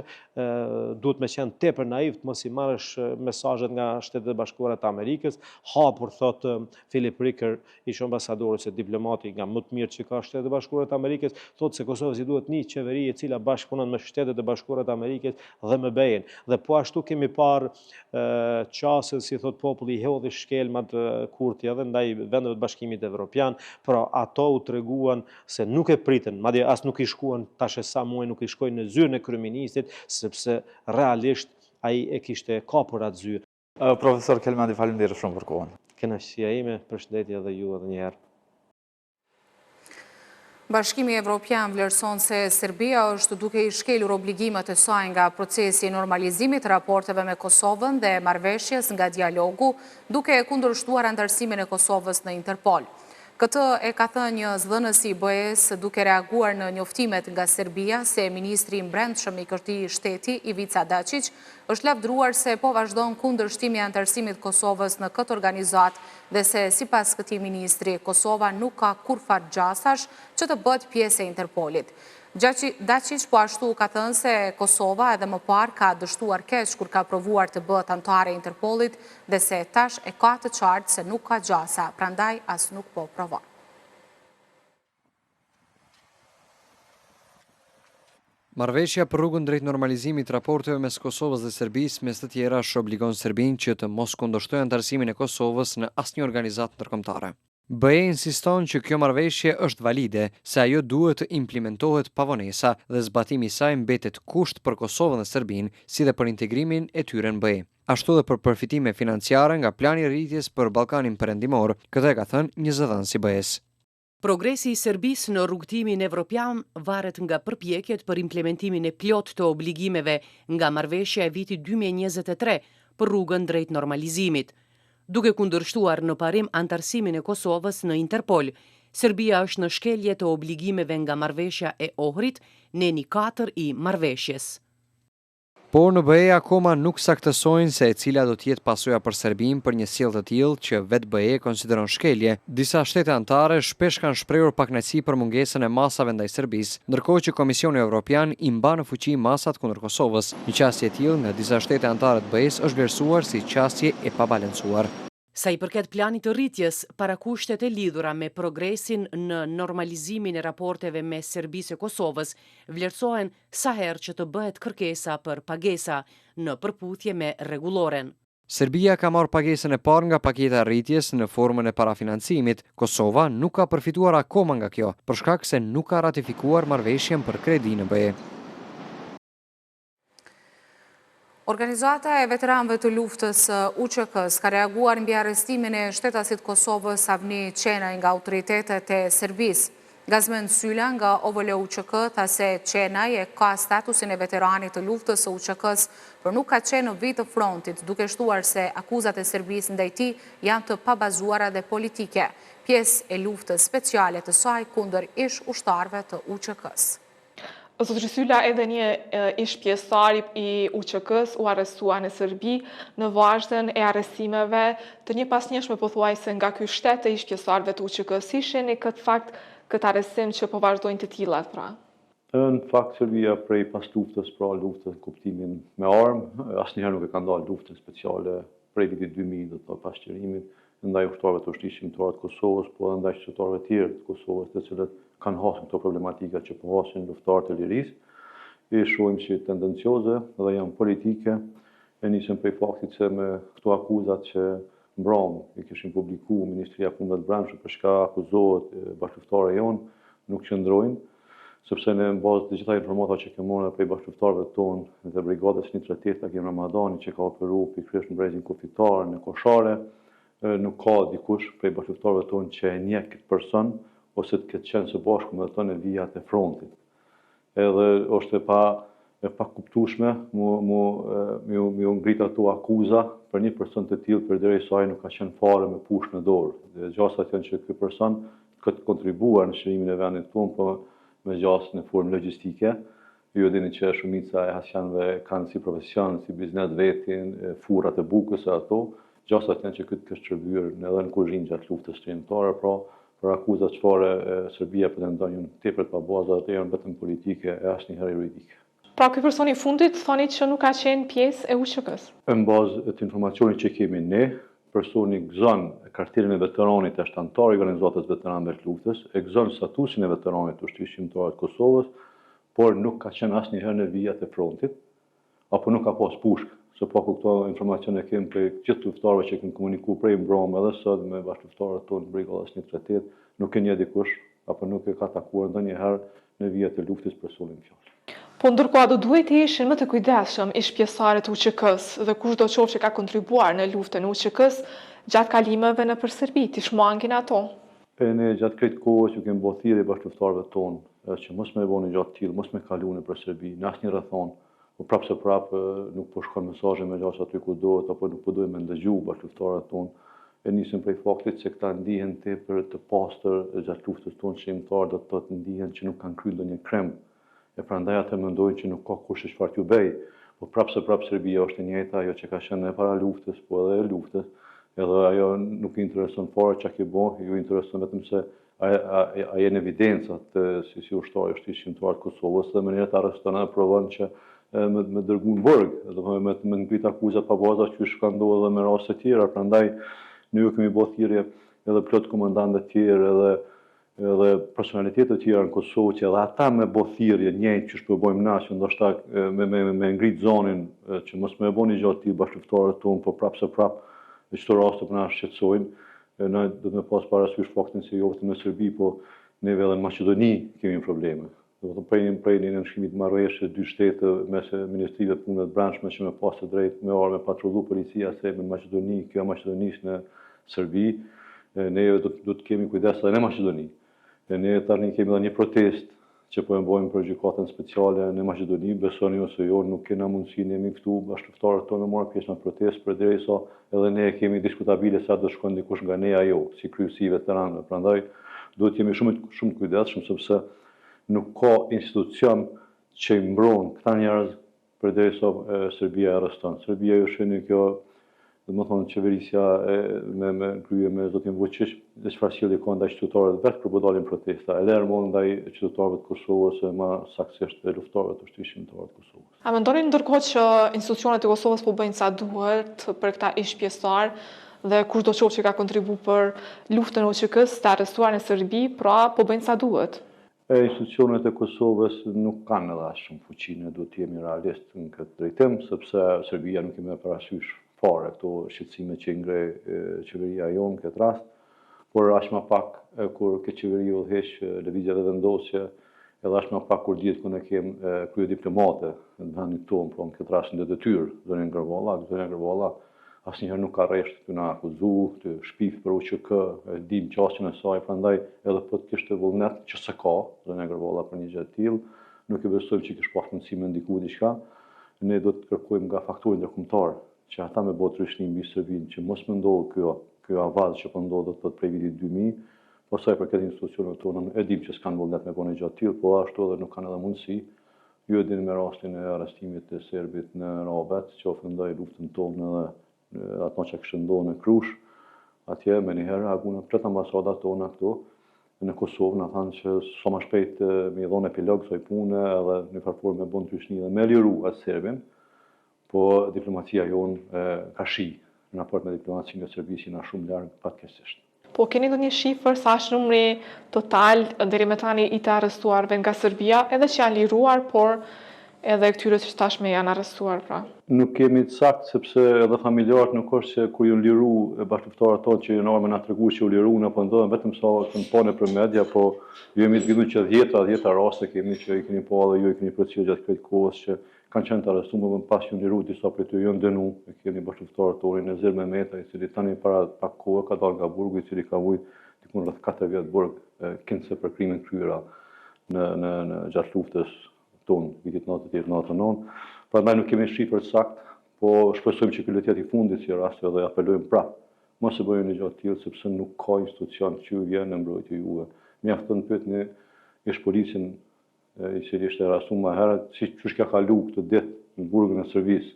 [SPEAKER 2] duhet me qenë tepër naiv të mos i marrësh mesazhet nga Shtetet e Bashkuara të Amerikës. Hapur thot Philip Ricker, ish ambasador ose diplomati nga më të mirë që ka Shtetet e Bashkuara të Amerikës, thot se Kosovës i duhet një qeveri e cila bashkëpunon me Shtetet e Bashkuara të Amerikës dhe me BE-n. Dhe po ashtu kemi parë qasë, si thot populli, i hedhi shkelmat Kurti edhe ndaj vendeve të Bashkimit Evropian, pra ato u treguan se nuk e pritën, madje as nuk i shkuan tash e sa muaj nuk i shkojnë në zyrën e kryeministit, sepse realisht ai e kishte kapur atë zyrë.
[SPEAKER 3] Profesor Kelmandi, faleminderit shumë për kohën.
[SPEAKER 2] Kënaqësia ime, përshëndetje edhe ju edhe një herë.
[SPEAKER 1] Bashkimi Evropian vlerëson se Serbia është duke i shkelur obligimet e saj nga procesi i normalizimit të raporteve me Kosovën dhe marrëveshjes nga dialogu, duke kundërshtuar antarësimin e Kosovës në Interpol. Këtë e ka thënë një zëdhënësi i BE-s duke reaguar në njoftimet nga Serbia se ministri i brendshëm i këtij shteti, Ivica Dačić, është lavdruar se po vazhdon kundërshtimi i antarësimit të Kosovës në këtë organizat dhe se sipas këtij ministri, Kosova nuk ka kurfar gjasash që të bëhet pjesë e Interpolit. Dačić po ashtu ka thënë se Kosova edhe më parë ka dështuar keq kur ka provuar të bëhet anëtare e Interpolit dhe se tash e ka të qartë se nuk ka gjasa, prandaj as nuk po provon.
[SPEAKER 4] Marrëveshja për rrugën drejt normalizimit raporteve mes Kosovës dhe Serbisë mes të tjera obligon Serbinë që të mos kundërshtojë antarësimin e Kosovës në asnjë organizatë ndërkombëtare. BE insiston që kjo marrëveshje është valide, se ajo duhet të implementohet pa vonesa dhe zbatimi i saj mbetet kusht për Kosovën dhe Serbinë, si dhe për integrimin e tyre në BE. Ashtu dhe për përfitime financiare nga plani i rritjes për Ballkanin Perëndimor, këtë e ka thënë një zëdhënës i BE-s.
[SPEAKER 5] Progresi i Serbisë në rrugtimin evropian varet nga përpjekjet për implementimin e plot të obligimeve nga marrëveshja e vitit 2023 për rrugën drejt normalizimit. Duke kundërshtuar në parim antarësimin e Kosovës në Interpol, Serbia është në shkelje të obligimeve nga marrëveshja e Ohrit, neni 4 i marrëveshjes.
[SPEAKER 4] Por në BE akoma nuk saktësojnë se e cila do të jetë pasoja për Serbinë për një sjellje të tillë që vetë BE konsideron shkelje. Disa shtete anëtare shpesh kanë shprehur pakënaqësi për mungesën e masave ndaj Serbisë, ndërkohë që Komisioni Evropian i mban në fuqi masat kundër Kosovës. Një qasje e tillë nga disa shtete anëtare të BE-s është vlerësuar si qasje e pabalancuar.
[SPEAKER 5] Sa i përket planit të rritjes, parakushtet e lidhura me progresin në normalizimin e raporteve me Serbisë e Kosovës vlerësohen sa herë që të bëhet kërkesa për pagesa në përputhje me rregulloren.
[SPEAKER 4] Serbia ka marrë pagesën e parë nga paketa e rritjes në formën e parafinancimit. Kosova nuk ka përfituar akoma nga kjo, për shkak se nuk ka ratifikuar marrëveshjen për kredi në BE.
[SPEAKER 1] Organizata e veteranëve të luftës UÇK-s ka reaguar mbi arrestimin e shtetasit Kosovës Avni Qenaj nga autoritetet e Serbisë. Gazmend Sylla nga OVL-UÇK tha se Qenaj e ka statusin e veteranit të luftës së UÇK-s, por nuk ka qenë në vit të frontit, duke shtuar se akuzat e Serbisë ndaj tij janë të pabazuara dhe politike, pjesë e luftës speciale të saj kundër ish ushtarëve të UÇK-s.
[SPEAKER 6] Zotri Sylla, edhe një ish pjesëtar i UÇK-s u arrestua në Serbi në vazhdën e arrestimeve të një pasnjëshme pothuajse nga ky shtet të ish pjesëtarëve të UÇK-s. Si shihni këtë fakt, këtë arrestim që po vazhdojnë të tilla pra?
[SPEAKER 7] Në fakt Serbia prej pas luftës, pra luftës në kuptimin me armë, asnjëherë nuk e ka ndalë luftën speciale prej vitit 2000, do të thotë pas qërimit, ndaj ushtarëve të ushtrisë të Kosovës, po edhe ndaj qytetarëve tjerë të Kosovës, të cilët kanë hasur këto problematika që po hasin luftarët e lirisë. E shohim që tendencioze dhe janë politike, e nisën prej faktit se me këto akuzat që mbrëmë i kishin publikuar Ministria e Punëve të Brendshme për çka akuzohet bashkëluftare jonë, nuk qëndrojnë, sepse në bazë të gjitha informatave që kemi marrë prej bashkëluftarëve tonë dhe brigadës 138 Akim Ramadani që ka operuar pikërisht në brezin kufitar në Koshare, nuk ka dikush prej bashkëluftarëve tonë që e njeh këtë person ose të ketë qenë së bashku me të në vijat e frontit. Edhe është e pa kuptueshme mu ngrit ato akuza për një person të tillë përderisa ai nuk ka qenë fare me pushë në dorë. Dhe gjasat janë që ky person këtë kontribuar në shërimin e vendit tonë, po me gjasë në formë logjistike. Ju e dini që shumica e hasjanëve kanë si profesion, si biznes vetin, furrat e bukës e ato. Gjasat janë që këtë ka shërbyer edhe në kuzhinë gjatë luftës shërimtare, pra për akuzat çfarë Serbia pretendon janë tepër të pabaza dhe janë vetëm politike e asnjëherë juridike.
[SPEAKER 6] Pra ky person i fundit thoni që nuk ka qenë pjesë e UÇK-s.
[SPEAKER 7] Në bazë të informacionit që kemi ne, personi gëzon kartelen e veteranit e shtantar i organizatës veteranëve të luftës, e gëzon statusin e veteranit të ushtrisë shqiptare të Kosovës, por nuk ka qenë asnjëherë në vijat e frontit, apo nuk ka pas pushkë. Se pa ku këto informacione kemi për gjithë luftarëve që kemi komunikuar prej mbrëmë edhe sot me bashkëluftarët tonë brigadës 138, nuk e njeh dikush apo nuk e ka takuar ndonjëherë në vijat e luftës personin fjalë.
[SPEAKER 6] Po ndërkohë do duhet të ishin më të kujdesshëm ish pjesëtarët e UÇK-s dhe kushdo qoftë që ka kontribuar në luftën e UÇK-s gjatë kalimeve nëpër Serbi, të shmangin ato.
[SPEAKER 7] Ne gjatë këtij kohë që kemi bërë thirrje bashkëluftarëve tonë që mos më bëni gjatë tillë, mos më kaluani nëpër Serbi, në asnjë rrethon. Po prapë nuk po shkon mesazhe me gjas aty ku duhet apo nuk po duhet me ndëgju bashkëluftarët tonë. E nisën prej faktit se këta ndihen tepër të pastër gjatë luftës tonë shërimtare, do të thotë ndihen që nuk kanë kryer ndonjë krem. E prandaj ata mendojnë që nuk ka kush të çfarë t'ju bëj. Po prapë Serbia është e njëjta ajo që ka qenë para luftës, po edhe e luftës. Edhe ajo nuk i intereson fare çka ke bën, ju intereson vetëm se a janë evidencat si ushtar i ushtrisë shqiptare të Kosovës dhe mënyra të arreston edhe provon që me dërgu në burg, me ngrit akuzat pa baza që shka ndodhe edhe me raste tjera, prandaj ne ju kemi bërë thirrje edhe plot komandantëve të tjerë edhe personalitetet të tjera në Kosovë që edhe ata me bërë thirrje njëjtë që shpërbojmë na që ndoshta me ngrit zonin që mos më bëni gjatë tillë bashkëluftarët tonë, po prapë çdo rast të na shqetësojnë. Ne do të pas parasysh faktin se jo vetëm në Serbi, po neve edhe në Maqedoni kemi probleme. Do të prej një nënshkrimit marrëveshje dy shtete mes Ministrive të Punëve të Brendshme që me pas të drejtë me orë me patrullu policia se në Maqedoni, kjo Maqedonisë në Serbi, ne do të kemi kujdes edhe në Maqedoni. Ne tani kemi edhe një protest që po e bëjmë për gjykatën speciale në Maqedoni, besoni ose jo, nuk kena mundësinë jemi këtu bashkëluftarët tonë marrë pjesë në protestë përderisa edhe ne kemi diskutabile sa do shkon dikush nga ne ajo, si kryesi veteranëve. Prandaj duhet jemi shumë kujdesshëm sepse nuk ka institucion që i mbron këta njerëz përderisa Serbia e arreston. Serbia ju shihni kjo, do të thonë qeverisja me krye me zotin Vučić, dhe çfarë sjellje ka ndaj qytetarëve vetë për dalin protesta, edhe më ndaj qytetarëve të Kosovës e më saktësisht të luftarëve të ushtrisë shqiptare të Kosovës.
[SPEAKER 6] A mendoni ndërkohë që institucionet e Kosovës po bëjnë sa duhet për këta ish pjesëtar dhe kushdo qoftë që ka kontribuar për luftën e UÇK-s të arrestuar në Serbi, pra po bëjnë sa duhet?
[SPEAKER 7] Institucionet e Kosovës nuk kanë edhe as shumë fuqinë, duhet të jemi realist në këtë drejtim, sepse Serbia nuk i merr parasysh fare këto shqetësime që ngre qeveria jonë në këtë rast, por aq më pak kur këtë qeveri udhëheq lëvizje dhe vendosje, edhe aq më pak kur dihet ku ne kem krye diplomate në vendin tonë, por në këtë rast në detyrë, zonë Gërvalla, asnjëherë nuk ka rresht të na akuzu, të shpif për UÇK, e dim qasjen e saj, prandaj edhe po të kishte vullnet që s'e ka, zonë Agravolla për një gjë të tillë, nuk e besojmë që kish pas mundësi me ndiku diçka. Ne do të kërkojmë nga faktorët ndërkombëtar që ata me bëj trishtim mbi Serbinë, që mos më ndodhë kjo avaz që po ndodhet prej vitit 2000, pastaj për këtë institucionet tona e dim që s'kanë vullnet me bënë gjë të tillë, po ashtu edhe nuk kanë edhe mundësi. Ju e dini me rastin e arrestimit të serbit në Rabet, që ofendoi luftën tonë edhe ato që kishte ndodhur në Krush, atje me njëherë reaguan plot ambasadat tona këtu në Kosovë, na thanë që sa më shpejt me dhon epilog kësaj pune edhe në farforë me bën tryshni dhe me liru atë serbin, po diplomacia jonë ka shi në raport me diplomacinë e Serbisë jena shumë larg fatkeqësisht.
[SPEAKER 6] Po keni ndonjë shifër sa është numri total deri më tani i të arrestuarve nga Serbia, edhe që janë liruar, por edhe këtyre që tashme janë arrestuar pra?
[SPEAKER 7] Nuk kemi të saktë, sepse edhe familjarët nuk është që kur ju liru bashkëpunëtorët tonë që janë me na tregu që u liru, apo ndodhen vetëm sa të pone për media, po ju jemi zgjidhur që 10 raste kemi që i keni pa dhe ju i keni procedurë gjatë këtij kohës që kanë qenë të arrestuar, më pas ju liru disa prej tyre janë dënu, e kemi bashkëpunëtorët tonë në Zir Mehmeta, i cili tani para pak kohë ka dalë nga burgu, i cili ka vujt diku rreth 4 vjet burg, kinse për krimin kryera në gjatë luftës tonë, vitit 98-99. Prandaj nuk kemi shifër saktë, po shpresojmë që ky të jetë i fundit si rast dhe apelojmë prapë. Mos e bëjeni gjë të tillë sepse nuk ka institucion që vjen në mbrojtje juve. Mjafton pyetni ish policin i cili ishte arrestuar më herët, si çush ka kalu këtë ditë në burgun e Serbisë,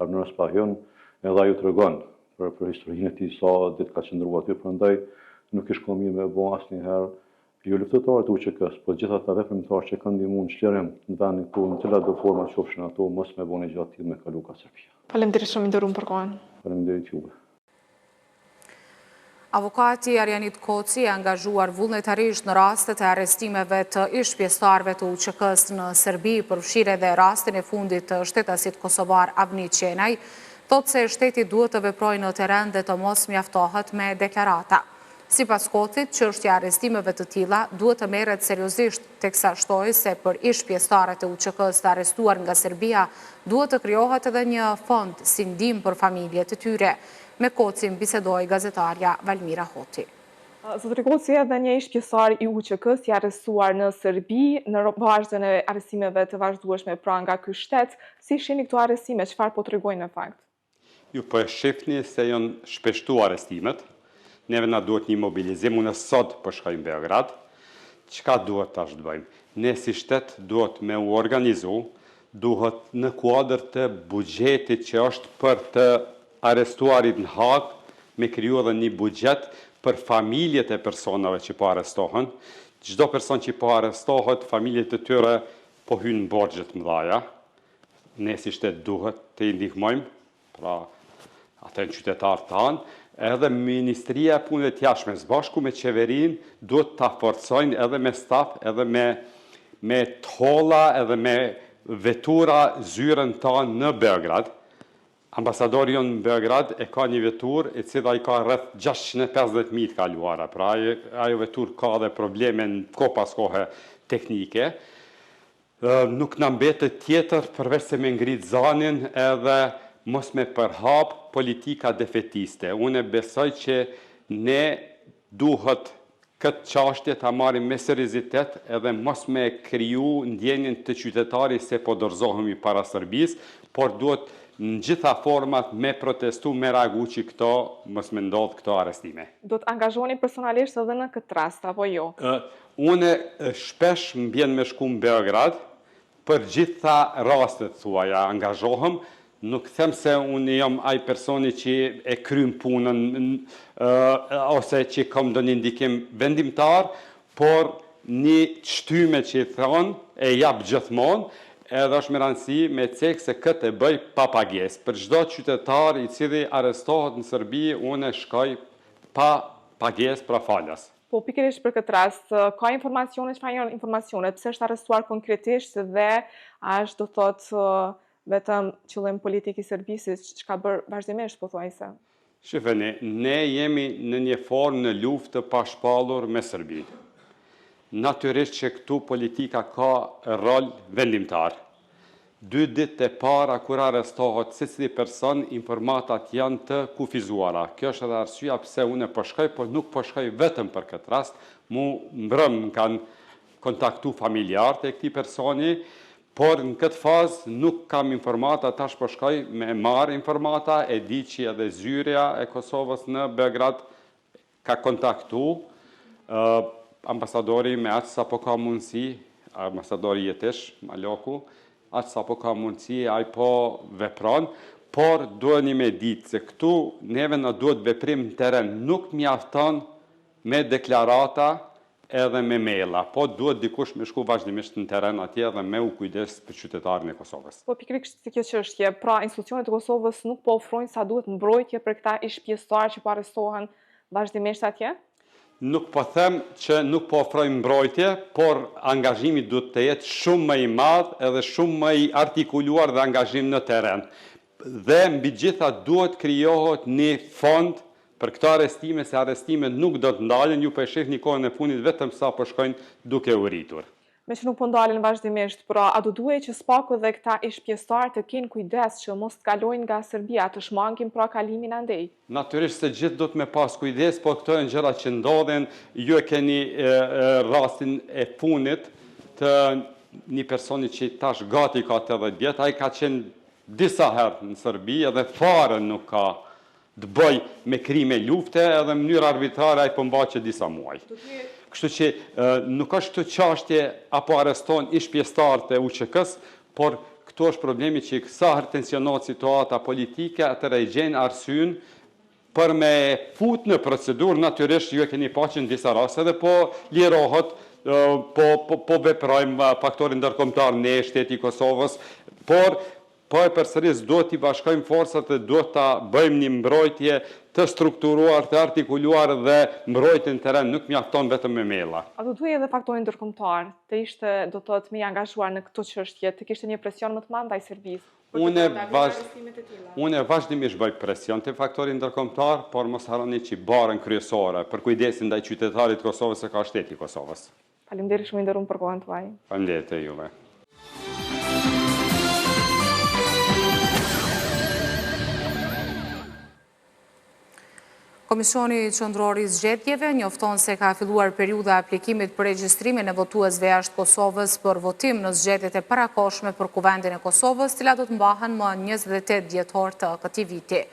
[SPEAKER 7] Arnor Spahjon, edhe ai u tregon për historinë e tij sa ditë ka qëndruar aty, prandaj nuk ish komi me bë asnjëherë jo luftëtorët e UÇK-s, po gjithë ata veprimtarë që kanë ndihmuar në çlirim në vendin këtu, në cilat do forma qofshin ato, mos me bëni gjë të tillë me kalu ka Serbia.
[SPEAKER 6] Faleminderit shumë nderuar për kohën.
[SPEAKER 7] Faleminderit juve.
[SPEAKER 1] Avokati Arjanit Koci e angazhuar vullnetarisht në rastet e arrestimeve të ish pjesëtarëve të UÇK-s në Serbi, përfshirë edhe rastin e fundit të shtetasit kosovar Avni Qenaj, thotë se shteti duhet të veprojë në terren dhe të mos mjaftohet me deklarata. Sipas Kocit, çështja e arrestimeve të tilla duhet të merret seriozisht, teksa shtoi se për ish pjesëtarët e UÇK-s të arrestuar nga Serbia duhet të krijohet edhe një fond si ndihmë për familjet e tyre. Me Kocin bisedoi gazetarja Valmira Hoti.
[SPEAKER 6] Zotri Koci, edhe një ish pjesëtar i UÇK-s i arrestuar në Serbi në vazhdën e arrestimeve të vazhdueshme pra nga ky shtet, si shihni këto arrestime, çfarë po tregojnë në fakt?
[SPEAKER 8] Ju po e shihni se janë shpeshtu arrestimet. Neve na duhet një mobilizim, unë sot po shkoj në Beograd. Çka duhet tash të bëjmë? Ne si shtet duhet me u organizu, duhet në kuadër të buxhetit që është për të arrestuarit në Hag, me kriju edhe një buxhet për familjet e personave që po arrestohen. Çdo person që po arrestohet, familjet e tyre po hynë në borxhe të mëdha. Ne si shtet duhet të i ndihmojmë, pra atë qytetarë tanë, edhe Ministria e Punëve të Jashtme së bashku me qeverin duhet ta forcojnë edhe me staf, edhe me tolla, edhe me vetura zyrën tanë në Beograd. Ambasadori jonë në Beograd e ka një vetur e cila i ka rreth 650.000 të kaluara, pra ajo vetur ka dhe probleme në kohë pas kohe teknike. Nuk na mbetet tjetër përveç se me ngrit zanin edhe mos me përhap politika defetiste. Unë besoj që ne duhet këtë çështje ta marrim me seriozitet edhe mos me kriju ndjenjen të qytetarit se po dorëzohemi para Serbisë, por duhet në gjitha format me protestu, me reagu që këto mos me ndodh këto arrestime.
[SPEAKER 6] Do të angazhoni personalisht edhe në këtë rast, apo jo?
[SPEAKER 8] Unë shpesh më bjen me shku në Beograd, për gjitha rastet thuaja angazhohem. Nuk them se unë jam ai personi që e krym punën ose që kam ndonjë ndikim vendimtar, por një shtyme që i thonë e jap gjithmonë, edhe është me rëndësi me cek se këtë e bëj pa pagesë. Për çdo qytetar i cili arrestohet në Serbi, unë shkoj pa pagesë pra falas.
[SPEAKER 6] Po pikërisht për këtë rast, ka informacione, çfarë janë informacionet, pse është arrestuar konkretisht dhe është do thotë vetëm qëllim politik i Serbisë, që ka bërë vazhdimisht, po thuajse?
[SPEAKER 8] Shifeni, ne jemi në një formë në luftë të pashpallur me Serbinë. Natyrisht që këtu politika ka rol vendimtar. 2 ditë e para kur arrestohet secili person, informatat janë të kufizuara. Kjo është edhe arsyeja pse unë po shkoj, por nuk po shkoj vetëm për këtë rast, mu mbrëm kanë kontaktu familjarët e këtij personi, por në këtë fazë nuk kam informata, tash po shkoj me marr informata, e di që edhe zyrja e Kosovës në Beograd ka kontaktu ambasadori me atë sa po ka mundësi, ambasadori Jetish Maloku, atë sa po ka mundësi, ai po vepron, por duheni me ditë se këtu neve na duhet veprim në teren, nuk mjafton me deklarata edhe me maila, po duhet dikush me shku vazhdimisht në teren atje dhe me u kujdes për qytetarin e Kosovës.
[SPEAKER 6] Po pikërisht kjo çështje, pra institucionet e Kosovës nuk po ofrojnë sa duhet mbrojtje për këta ish-pjesëtarë që po arrestohen vazhdimisht atje?
[SPEAKER 8] Nuk po them që nuk po ofrojmë mbrojtje, por angazhimi duhet të jetë shumë më i madh edhe shumë më i artikuluar dhe angazhim në teren. Dhe mbi gjitha duhet krijohet një fond për këto arrestime, se arrestimet nuk do të ndalen, ju po e shihni kohën e fundit vetëm sa po shkojnë duke u rritur.
[SPEAKER 6] Me që nuk po ndalen vazhdimisht, pra a do duhet që spaku dhe këta ish-pjesëtarë të kenë kujdes që mos të kalojnë nga Serbia, të shmangin pra kalimin andej?
[SPEAKER 8] Natyrisht se gjithë do të me pas kujdes, po këto janë gjëra që ndodhen, ju e keni rastin e funit të një personi që tash gati ka 80 vjet, ai ka qenë disa herë në Serbi edhe fare nuk ka të bëj me krime lufte edhe në mënyrë arbitrare ai po mbaqet disa muaj. Kështu që nuk është këtë çështje apo arreston ish-pjesëtarët e UÇK-s, por këtu është problemi që sa herë tensionohet situata politike, atëherë i gjen arsyen për me fut në procedurë, natyrisht ju e keni pasur në disa raste edhe po lirohet, po veprojmë faktorin ndërkombëtar ne shteti i Kosovës, por po e përsëris duhet t'i bashkojmë forcat dhe duhet ta bëjmë një mbrojtje të strukturuar, të artikuluar dhe mbrojtjen në teren nuk mjafton vetëm me maila.
[SPEAKER 6] A do duhet edhe faktorin ndërkombëtar të ishte do të thotë më i angazhuar në këtë çështje, të kishte një presion më të madh ndaj Serbisë?
[SPEAKER 8] Unë vazhdimisht bëj presion te faktori ndërkombëtar, por mos harroni që barën kryesore për kujdesin ndaj qytetarit të Kosovës e ka shteti i Kosovës.
[SPEAKER 6] Faleminderit shumë i nderuar për kohën tuaj.
[SPEAKER 8] Faleminderit e juve.
[SPEAKER 1] Komisioni Qendror i Zgjedhjeve njofton se ka filluar periudha aplikimit për regjistrimin e votuesve jashtë Kosovës për votim në zgjedhjet e parakohshme për Kuvendin e Kosovës, cilat do të mbahen më 28 dhjetor të këtij viti.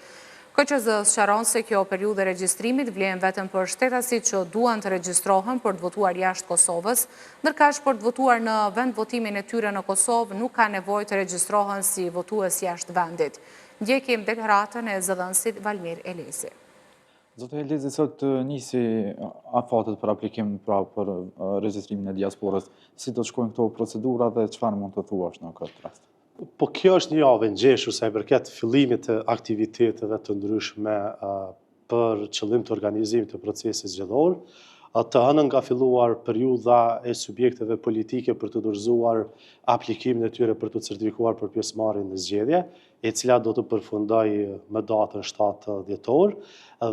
[SPEAKER 1] KQZ sqaron se kjo periudhë e regjistrimit vlen vetëm për shtetasit që duan të regjistrohen për të votuar jashtë Kosovës, ndërkaq për të votuar në vend votimin e tyre në Kosovë nuk ka nevojë të regjistrohen si votues jashtë vendit. Ndjekim deklaratën e zëdhënësit Valmir Elezi.
[SPEAKER 3] Zotë Elezi, sot nisi afatet për aplikim për regjistrimin e diasporës. Si do të shkojnë këto procedura dhe çfarë mund të thuash në këtë rast?
[SPEAKER 2] Po kjo është një javë ngjeshur sa i përket fillimit të aktiviteteve të ndryshme për qëllim të organizimit të procesit zgjedhor. Të hënën ka filluar periudha e subjekteve politike për të dorëzuar aplikimin e tyre për të certifikuar për pjesëmarrjen në zgjedhje, e cila do të përfundojë më datën 7 dhjetor,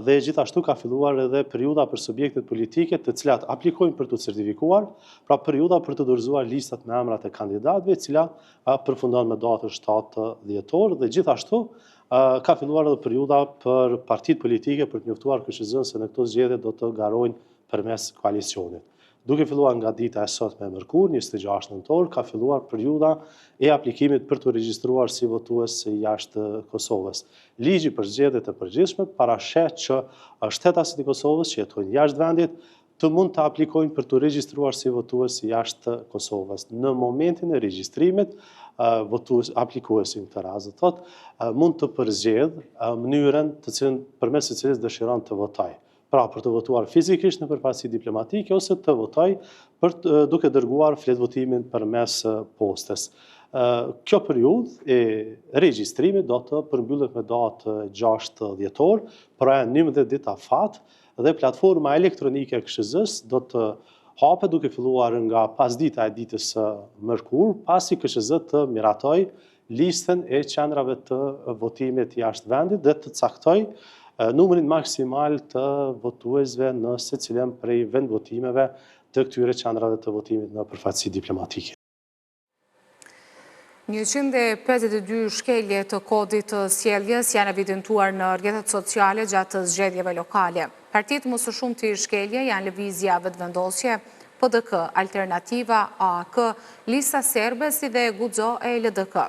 [SPEAKER 2] dhe gjithashtu ka filluar edhe periudha për subjektet politike të cilat aplikojnë për të certifikuar, pra periudha për të dorëzuar listat me emrat e kandidatëve, e cila përfundon me datën 7 dhjetor, dhe gjithashtu ka filluar edhe periudha për partitë politike për të njoftuar KQZ-n se në këto zgjedhje do të garojnë përmes koalicionit. Duke filluar nga dita e sotme e mërkurë, 26 nëntor, ka filluar periudha e aplikimit për të regjistruar si votues jashtë Kosovës. Ligji për zgjedhjet e përgjithshme parashet që shtetasit e Kosovës që jetojnë jashtë vendit të mund të aplikojnë për të regjistruar si votues jashtë Kosovës. Në momentin e regjistrimit, aplikuesi në këtë rast, mund të përzgjedh mënyrën përmes së cilës dëshiron të votojë. Pra për të votuar fizikisht në përfaqësi diplomatike ose të votoj duke dërguar fletvotimin përmes postës. Kjo periudhë e regjistrimit do të përmbyllet me datë 6 dhjetor, pra 11 ditë afat, dhe platforma elektronike e KQZ-s do të hapet duke filluar nga pasdita e ditës së mërkurë, pasi KQZ të miratoj listën e qendrave të votimit jashtë vendit dhe të caktoj numrin maksimal të votuesve në secilën prej vendvotimeve të këtyre qendrave të votimit në përfaqësi diplomatike.
[SPEAKER 1] 152 shkelje të kodit të sjelljes janë evidentuar në rrjetet sociale gjatë zgjedhjeve lokale. Partitë më së shumti shkelje janë Lëvizja Vetëvendosje, PDK, Alternativa, AAK, Lista Serbe si dhe Guxo e LDK.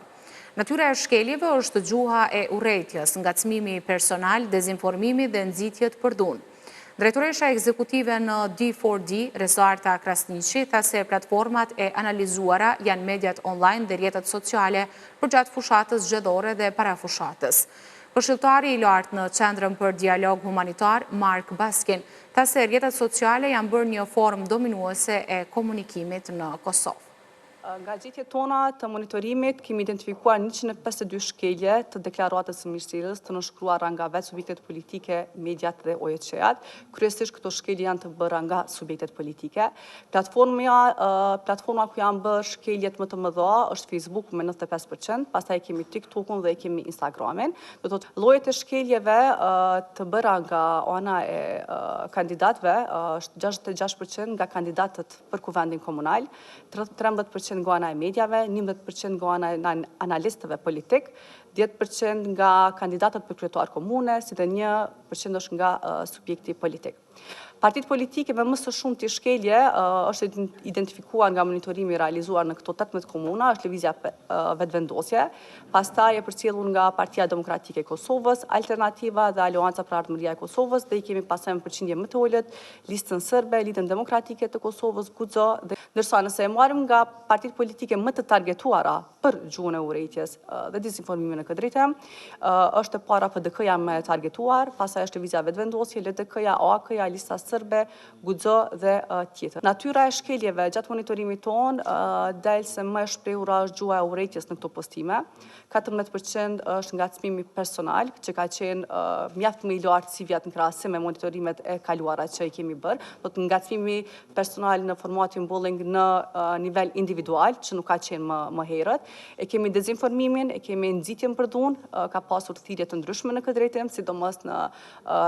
[SPEAKER 1] Natyra e shkeljeve është gjuha e urrejtjes, ngacmimi personal, dezinformimi dhe nxitjet për dhunë. Drejtoresha ekzekutive në D4D, Resarta Krasniqi, tha se platformat e analizuara janë mediat online dhe rrjetet sociale për gjatë fushatës zgjedhore dhe para fushatës. Këshilltari i lartë në Qendrën për Dialog Humanitar, Mark Baskin, tha se rrjetet sociale janë bërë një formë dominuese e komunikimit në Kosovë.
[SPEAKER 9] Nga gjitjet tona të monitorimit, kemi identifikuar 152 shkelje të deklaratës së Ministrisë të nënshkruara nga vetë subjektet politike, mediat dhe OEC-at. Kryesisht këto shkelje janë të bëra nga subjektet politike. Platforma ku janë bërë shkeljet më të mëdha është Facebook me 95%, pastaj kemi TikTokun dhe kemi Instagramin. Do thotë llojet e shkeljeve të bëra nga ana e kandidatëve është 66% nga kandidatët për kuvendin komunal, 13% nga ana e medjave, 11% nga ana e analistëve politik, 10% nga kandidatët për kryetar komune, si dhe 1% është nga subjekti politik. Partitë politike me më së shumti shkelje është identifikuar nga monitorimi realizuar në këto 18 komuna, është Lëvizja Vetëvendosje, pastaj e përcjellur nga Partia Demokratike e Kosovës, Alternativa dhe Aleanca për Ardhmëria e Kosovës, dhe i kemi pastaj në përqindje më të ulët Listën Serbe, Lidhën Demokratike të Kosovës, Guxo, ndërsa nëse e marrim nga partitë politike më të targetuara për gjuhën e urrejtjes dhe dezinformimin në këtë drejtim, është e para PDK-ja më e targetuar, pastaj është Lëvizja Vetëvendosje, LDK-ja, AAK-ja, Lista Serbe, Guxo dhe tjetër. Natyra e shkeljeve gjatë monitorimit ton del se më e shprehura është gjuha e urrejtjes në këto postime. 14% është ngacmimi personal, që ka qenë mjaft më i lartë si vjet në krahasim me monitorimet e kaluara që i kemi bërë. Do të ngacmimi personal në formatin bullying në nivel individual, që nuk ka qenë më herët. E kemi dezinformimin, e kemi nxitjen për dhunë, ka pasur thirrje të ndryshme në këtë drejtim, sidomos në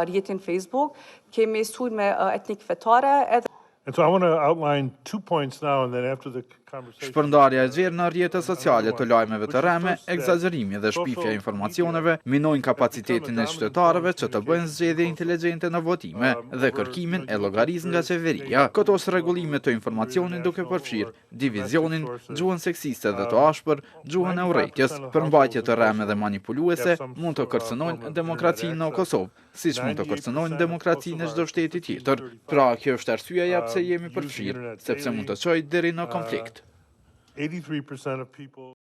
[SPEAKER 9] rrjetin Facebook. Kemi sulme etnik fetare.
[SPEAKER 10] And so I want to outline 2 points now, and then after the conversation...
[SPEAKER 3] Shpërndarja e gjerë në rrjetet sociale të lajmeve të rreme, egzagjerimi dhe shpifja e informacioneve minojnë kapacitetin e qytetarëve që të bëjnë zgjedhje inteligjente në votime dhe kërkimin e llogarisë nga qeveria. Këto rregullime të informacionit duke përfshirë divizionin, gjuhën seksiste dhe të ashpër, gjuhën e urrejtjes, përmbajtje të rreme dhe manipuluese mund të kërcënojnë demokracinë në Kosovë, siç mund të kërcënojnë demokracinë në çdo shteti tjetër. Pra, kjo është arsyeja pse jemi përfshirë, sepse mund të çojë deri në konflikt.
[SPEAKER 10] 83% of people...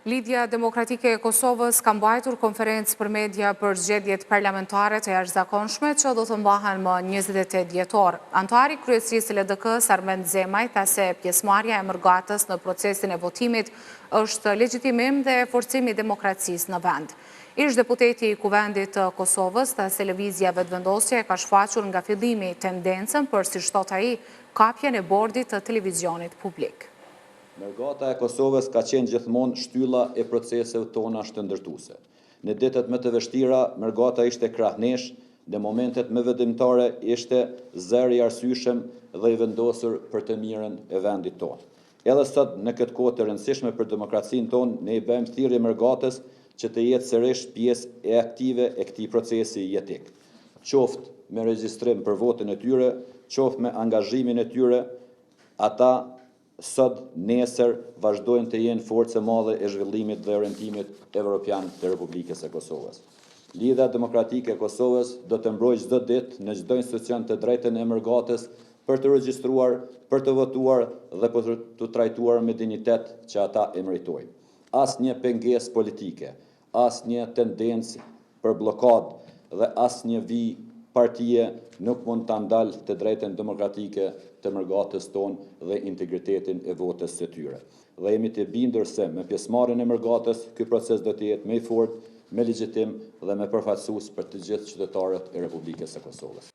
[SPEAKER 1] Lidhja Demokratike e Kosovës ka mbajtur konferencë për media për zgjedhjet parlamentare të jashtëzakonshme që do të mbahen më 28 dhjetor. Antari kryesisë LDK Sarmend Zemaj tha se pjesëmarrja e mërgatës në procesin e votimit është legjitimim dhe forcimi i demokracisë në vend. Ish deputeti i Kuvendit të Kosovës tha se Lëvizja Vetëvendosje ka shfaqur nga fillimi tendencën për, si thot ai, kapjen e bordit të televizionit publik.
[SPEAKER 11] Mërgata e Kosovës ka qenë gjithmonë shtylla e proceseve tona shëndërtuese. Në ditët më të vështira, mërgata ishte krahnesh, në momentet më vendimtare ishte zëri i arsyeshëm dhe i vendosur për të mirën e vendit tonë. Edhe sot në këtë kohë të rëndësishme për demokracinë tonë, ne i bëjmë thirrje mërgatës që të jetë sërish pjesë e aktive e këtij procesi jetik. Qoftë me regjistrim për votën e tyre, qoftë me angazhimin e tyre, ata sot nesër vazhdojnë të jenë forcë e madhe e zhvillimit dhe orientimit evropian të Republikës e Kosovës. Lidhja Demokratike e Kosovës do të mbrojë çdo ditë në çdo institucion të drejtën e mërgatës për të regjistruar, për të votuar dhe për të trajtuar me dignitet që ata e meritojnë. Asnjë pengesë politike, asnjë tendencë për blokadë dhe asnjë vijë partie nuk mund të ndalë të drejtën demokratike të mërgatës tonë dhe integritetin e votës së tyre. Dhe jemi të bindur se me pjesëmarrjen e mërgatës, ky proces do të jetë më i fortë, më legjitim dhe më përfaqësues për të gjithë qytetarët e Republikës së Kosovës.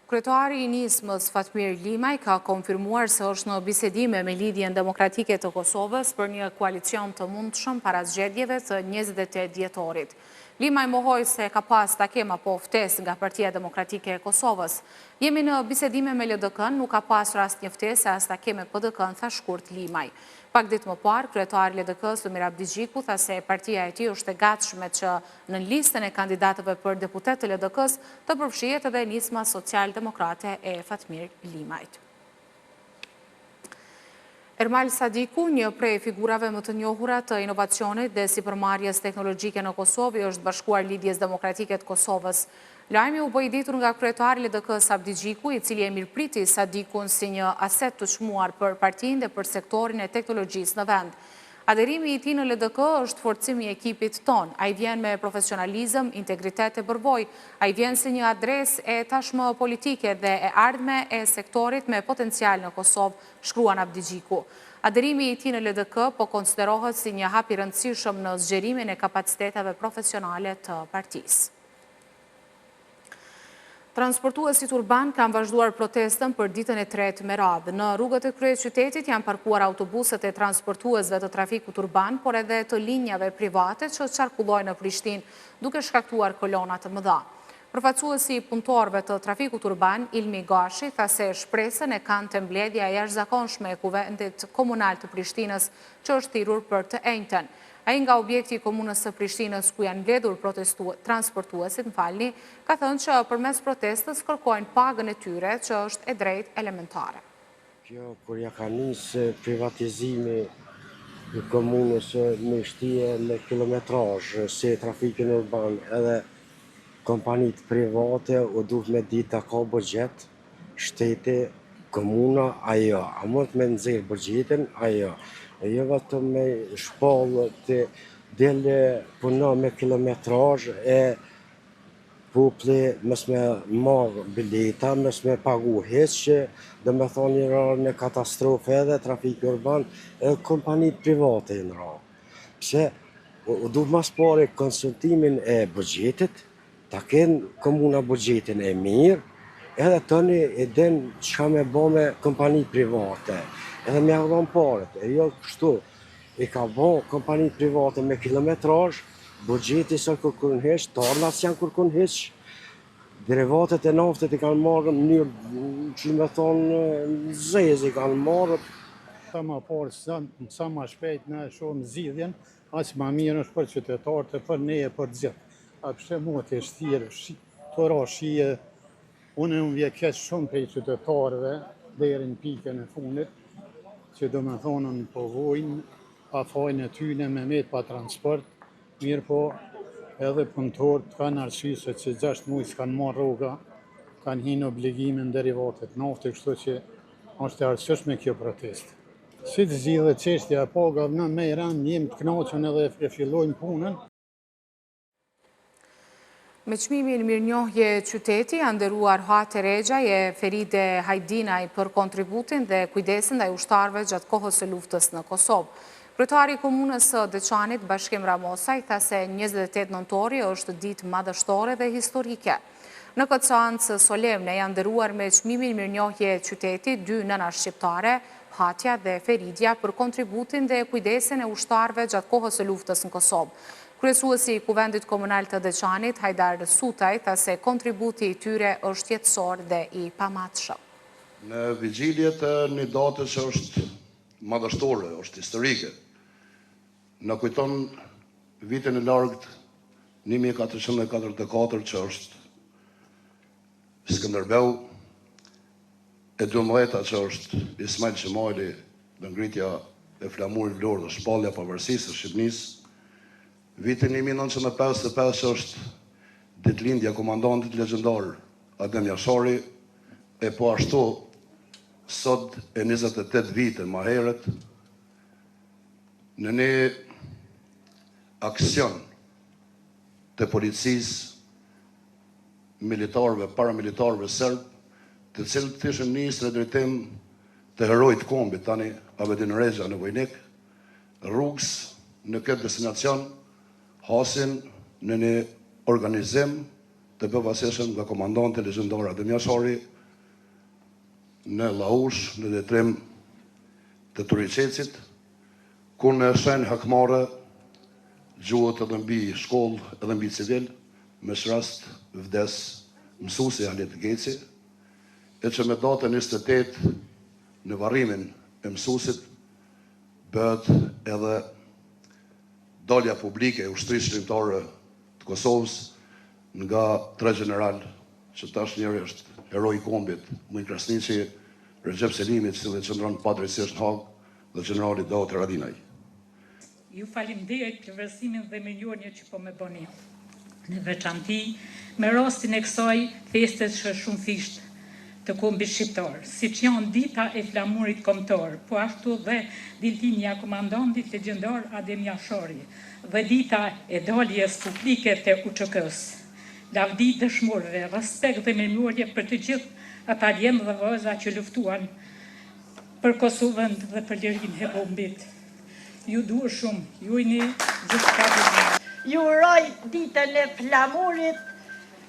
[SPEAKER 1] Kryetari i nismës Fatmir Limaj ka konfirmuar se është në bisedime me Lidhjen Demokratike të Kosovës për një koalicion të mundshëm para zgjedhjeve të 28 dhjetorit. Limaj mohoi se ka pas takema po ftesë nga Partia Demokratike e Kosovës. Jemi në bisedime me LDK-n, nuk ka pasur asnjë ftesë as takeme PDK-n, tha shkurt Limaj. Pak ditë më parë, kryetari LDK-s Lumir Abdigjiku tha se partia e tij është e gatshme që në listën e kandidatëve për deputet të LDK-s të përfshihet edhe nisma social-demokrate e Fatmir Limajt. Ermal Sadiku, një prej figurave më të njohura të inovacionit dhe sipërmarrjes teknologjike në Kosovë, është bashkuar Lidhjes Demokratike të Kosovës. Lajmi u bë i ditur nga kryetari i LDK-s Abdigjiku, i cili e mirëpriti Sadikun si një aset të çmuar për partinë dhe për sektorin e teknologjisë në vend. Aderimi i tij në LDK është forcimi i ekipit ton. Ai vjen me profesionalizëm, integritet e përvojë. Ai vjen si një adresë e tashmë politike dhe e ardhme e sektorit me potencial në Kosovë, shkruan Abdigjiku. Aderimi i tij në LDK po konsiderohet si një hap i rëndësishëm në zgjerimin e kapaciteteve profesionale të partisë. Transportuesit urban kanë vazhduar protestën për ditën e tretë me radhë. Në rrugët e kryeqytetit janë parkuar autobuset e transportuesve të trafikut urban, por edhe të linjave private që qarkullojnë në Prishtinë, duke shkaktuar kolona të mëdha. Përfaqësuesi i punëtorëve të trafikut urban, Ilmi Gashi, tha se shpresën e kanë të mbledhja e jashtëzakonshme e Kuvendit Komunal të Prishtinës, që është thirrur për të enjtën. Ai nga objekti i komunës së Prishtinës ku janë mbledhur transportuesit, ka thënë që përmes protestës kërkojnë pagën e tyre, që është e drejtë elementare.
[SPEAKER 12] Kjo kur ja ka nisë privatizimi i komunës me shtije me kilometrazh si trafikin urban edhe kompanitë private u duhet me ditë ka buxhet, shteti, komuna, ajo. A mund me nxjerr buxhetin, ajo. E jo vetëm me shpallë të dele puno me kilometrazh e populli mos me marrë bileta, mos me pagu hiç, dhe me thonë një rarë në katastrofë edhe trafik urban e kompanitë private në rarë. Pse u duhet mas pare konsultimin e buxhetit, ta kenë komuna buxhetin e mirë, edhe tëni e den çka me bë me kompani private. Edhe me avdhon paret, e jo kështu. I ka bë kompani private me kilometrazh, buxheti së kërkon hiç, tarlat s'janë kërkon hiç. Derivatet e naftit i kanë marrë në mënyrë, që me thonë, zezë i kanë marrë.
[SPEAKER 13] Sa ma parë, sa ma shpejt në shumë zgjidhjen, aq ma mirë është për qytetarët e për ne e për gjithë. A pse mua të shtirë, të ra shije, unë vje keq shumë prej qytetarëve, deri në pikën e fundit, që do me thonën po vojnë, pa fajnë e tyne me met pa transport, mirë po edhe punëtorët kanë arsysë që 6 muaj s'kanë marrë rroga, kanë hinë obligimin derivatet naftit, kështu që është e arsyeshme kjo protestë. Si të zgjidhet çështja e pagave, në me rënd jemi të kënaqur edhe e fillojmë punën.
[SPEAKER 1] Me çmimin mirënjohje qyteti, janë nderuar Hate Rexhaj e Feride Hajdinaj për kontributin dhe kujdesin ndaj ushtarëve gjatë kohës së luftës në Kosovë. Kryetari i komunës së Deçanit, Bashkim Ramosaj, tha se 28 nëntori është ditë madhështore dhe historike. Në këtë seancë solemne janë nderuar me çmimin mirënjohje qyteti 2 nëna shqiptare, Hatja dhe Feridja, për kontributin dhe kujdesin e ushtarëve gjatë kohës së luftës në Kosovë. Kryesuesi i Kuvendit Komunal të Deçanit, Hajdar Sutaj, tha se kontributi i tyre është jetësor dhe i pamatshëm.
[SPEAKER 14] Në vigjiljet e një date që është madhështore, është historike, në kujton vitin e largët 1444 që është Skënderbeu, e 12 që është Ismail Qemali dhe ngritja e flamurit vlorë dhe shpallja pavarësisë së Shqipërisë, vitin 1955 që është ditëlindja komandantit legjendar Adem Jashari, e po ashtu sot e 28 vite më herët në një aksion të policisë, militarëve, paramilitarëve serb, të cilët ishin nisë në drejtim të herojit kombit, tani Abedin Rexha në Vojnik, rrugës në këtë destinacion hasin në një organizim të bevasishëm nga komandanti legjendar Adem Jashari, në Laush, në detrim të Turicecit, ku në shenjë hakmare gjuhët edhe mbi shkollë edhe mbi civil, me shrast vdes mësuesi Halit Geci, e që me datën 28 në varrimin e mësuesit bëhet edhe dalja publike e ushtrisë shkrimtare të Kosovës nga tre general, që tash njëri është heroi i kombit, Muin Krasniqi, Recep Selimi, i cili qëndron padrejtisht në Hagë, dhe generali Daut Haradinaj.
[SPEAKER 15] Ju faleminderit për vlerësimin dhe mirënjohjen që po më bëni. Në veçanti me rastin e kësaj feste që shumë fisht të kombit shqiptar, siç janë dita e flamurit kombëtar, po ashtu dhe diltimja e komandantit legjendar Adem Jashari dhe dita e daljes publike të UÇK-s. Lavdi dëshmorëve, respekt dhe mirënjohje për të gjithë ata djemë dhe vëlla që luftuan për Kosovën dhe për lirinë e kombit. Ju duhet shumë, ju jeni gjithçka.
[SPEAKER 16] Ju uroj ditën e flamurit,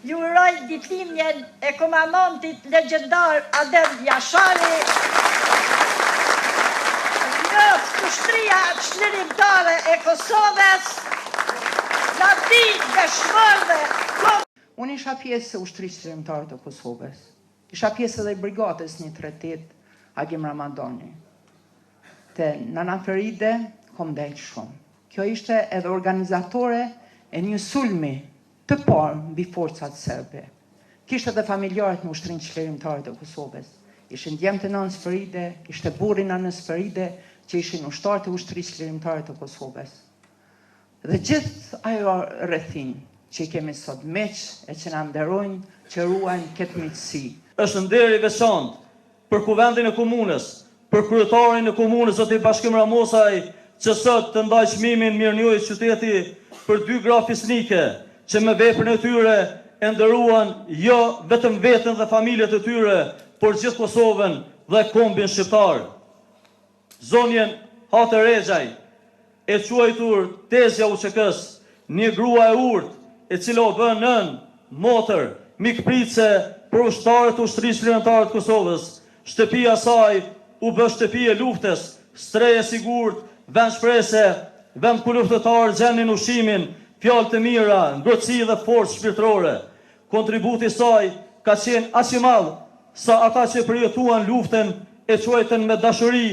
[SPEAKER 16] ju uroj ditëlindjen e komandantit legjendar Adem Jashari. Nga ushtria çlirimtare e Kosovës, lavdi dëshmorëve.
[SPEAKER 17] Unë isha pjesë e ushtrisë çlirimtare të Kosovës. Isha pjesë edhe e brigadës 138 Agim Ramadani. Te Nana Feride kom dejtë shumë. Kjo ishte edhe organizatore e një sulmi të parë mbi forcat serbe. Kishte edhe familjarët në ushtrinë çlirimtare të Kosovës. Ishin djemtë të nënës Feride, ishte burri nënës Feride, që ishin ushtarë të ushtrisë çlirimtare të Kosovës. Dhe gjithë ajo rrethin që i kemi sot meq e që na nderojnë, që ruajnë këtë miqësi.
[SPEAKER 18] Është nder i veçantë për kuvendin e komunës, për kryetarin e komunës, zoti Bashkim Ramosaj, që sot të ndaj çmimin mirënjohjes qyteti për 2 gra fisnike, që me veprën e tyre e nderuan jo vetëm veten dhe familjet e tyre, por gjithë Kosovën dhe kombin shqiptar. Zonjen Hate Rexhaj, e quajtur Tezja UÇK-s, një grua e urtë, e cila u bën nën, motër, mikpritse për ushtarët e ushtrisë çlirimtare të Kosovës. Shtëpia saj u bë shtëpi e luftës, streje sigurt, vend shprese, vend ku luftëtarët gjenin ushqimin, fjalë të mira, ngrohtësi dhe forcë shpirtërore. Kontributi saj ka qenë aq i madh sa ata që përjetuan luftën e quajtën me dashuri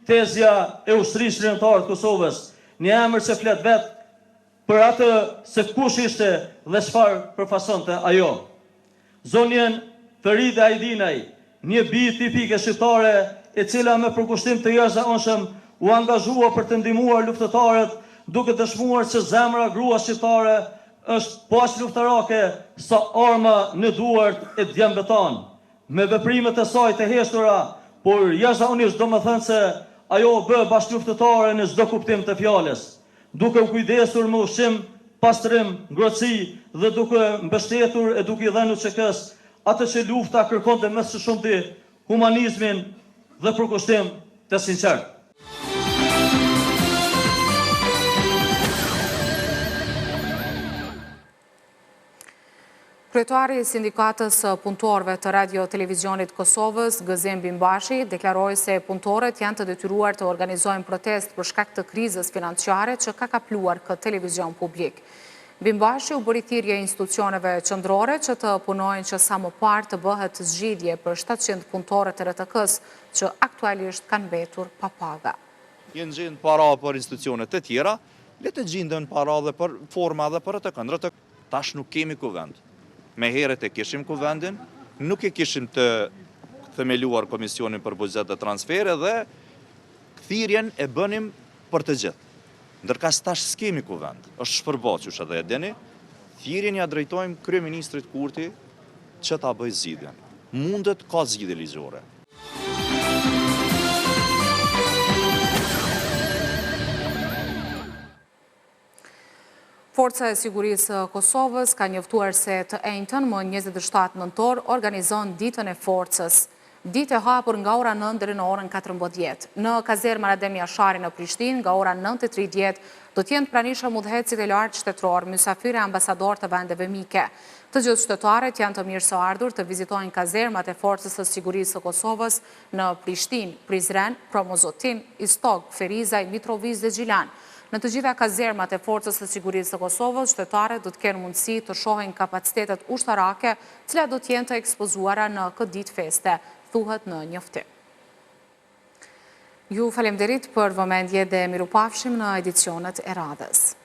[SPEAKER 18] Tezja e ushtrisë çlirimtare të Kosovës. Një emër që flet vetë për atë se kush ishte dhe çfarë përfaqësonte ajo. Zonjen Feride Ajdinaj, një bijë tipike shqiptare e cila me përkushtim të jashtëzakonshëm u angazhua për të ndihmuar luftëtarët, duke dëshmuar se zemra grua shqiptare është po aq luftarake sa arma në duart e djemve tanë. Me veprimet e saj të heshtura, por jashtëzakonisht domethënë se ajo bë bashkëluftëtare në çdo kuptim të fjalës, duke u kujdesur me ushqim, pastrim, ngrohtësi dhe duke mbështetur e duke i dhënë UÇK-s atë që lufta kërkonte më së shumti, humanizmin dhe përkushtim të sinqert.
[SPEAKER 1] Kryetari i Sindikatës Punëtorëve të Radio Televizionit Kosovës, Gëzem Bimbashi, deklaroi se punëtorët janë të detyruar të organizojnë protest për shkak të krizës financiare që ka kapluar këtë televizion publik. Bimbashi u bëri thirrje institucioneve qendrore që të punojnë që sa më parë të bëhet zgjidhje për 700 punëtorët e RTK-s që aktualisht kanë mbetur pa paga.
[SPEAKER 19] Jenë gjendë para për institucionet të tjera, le të gjendën para dhe për forma dhe për RTK-n. Tash nuk kemi kuvend. Me heret e kishim kuvendin, nuk e kishim të themeluar Komisionin për Buxhet dhe Transfere dhe thirrjen e bënim për të gjithë. Ndërka tash s'kemi kuvend, është shpërbaç që edhe e dini, thirrjen ja drejtojmë Kryeministrit Kurti që ta bëjë zgjidhjen. Mundet ka zgjidhje ligjore.
[SPEAKER 1] Forca e Sigurisë Kosovës ka njoftuar se të enjtën më 27 nëntor organizon ditën e forcës. ditë e hapur nga ora 9 deri në orën 14. Në kazermën Adem Jashari në Prishtinë, nga ora 9:30 do të jenë pranishëm udhëhecit e lartë shtetëror, mysafirë e ambasador të vendeve mike. Të gjithë qytetarët janë të mirëseardhur të vizitojnë kazermat e Forcës së Sigurisë së Kosovës në Prishtinë, Prizren, Promozotin, Istog, Ferizaj, Mitrovic dhe Gjilan. Në të gjitha kazermat e Forcës së Sigurisë së Kosovës, qytetarët do të kenë mundësi të shohin kapacitetet ushtarake, cilat do të jenë të ekspozuara në këtë ditë feste, thuhet në njoftim. Ju falemderit për vëmendje dhe mirupafshim në edicionet e radhës.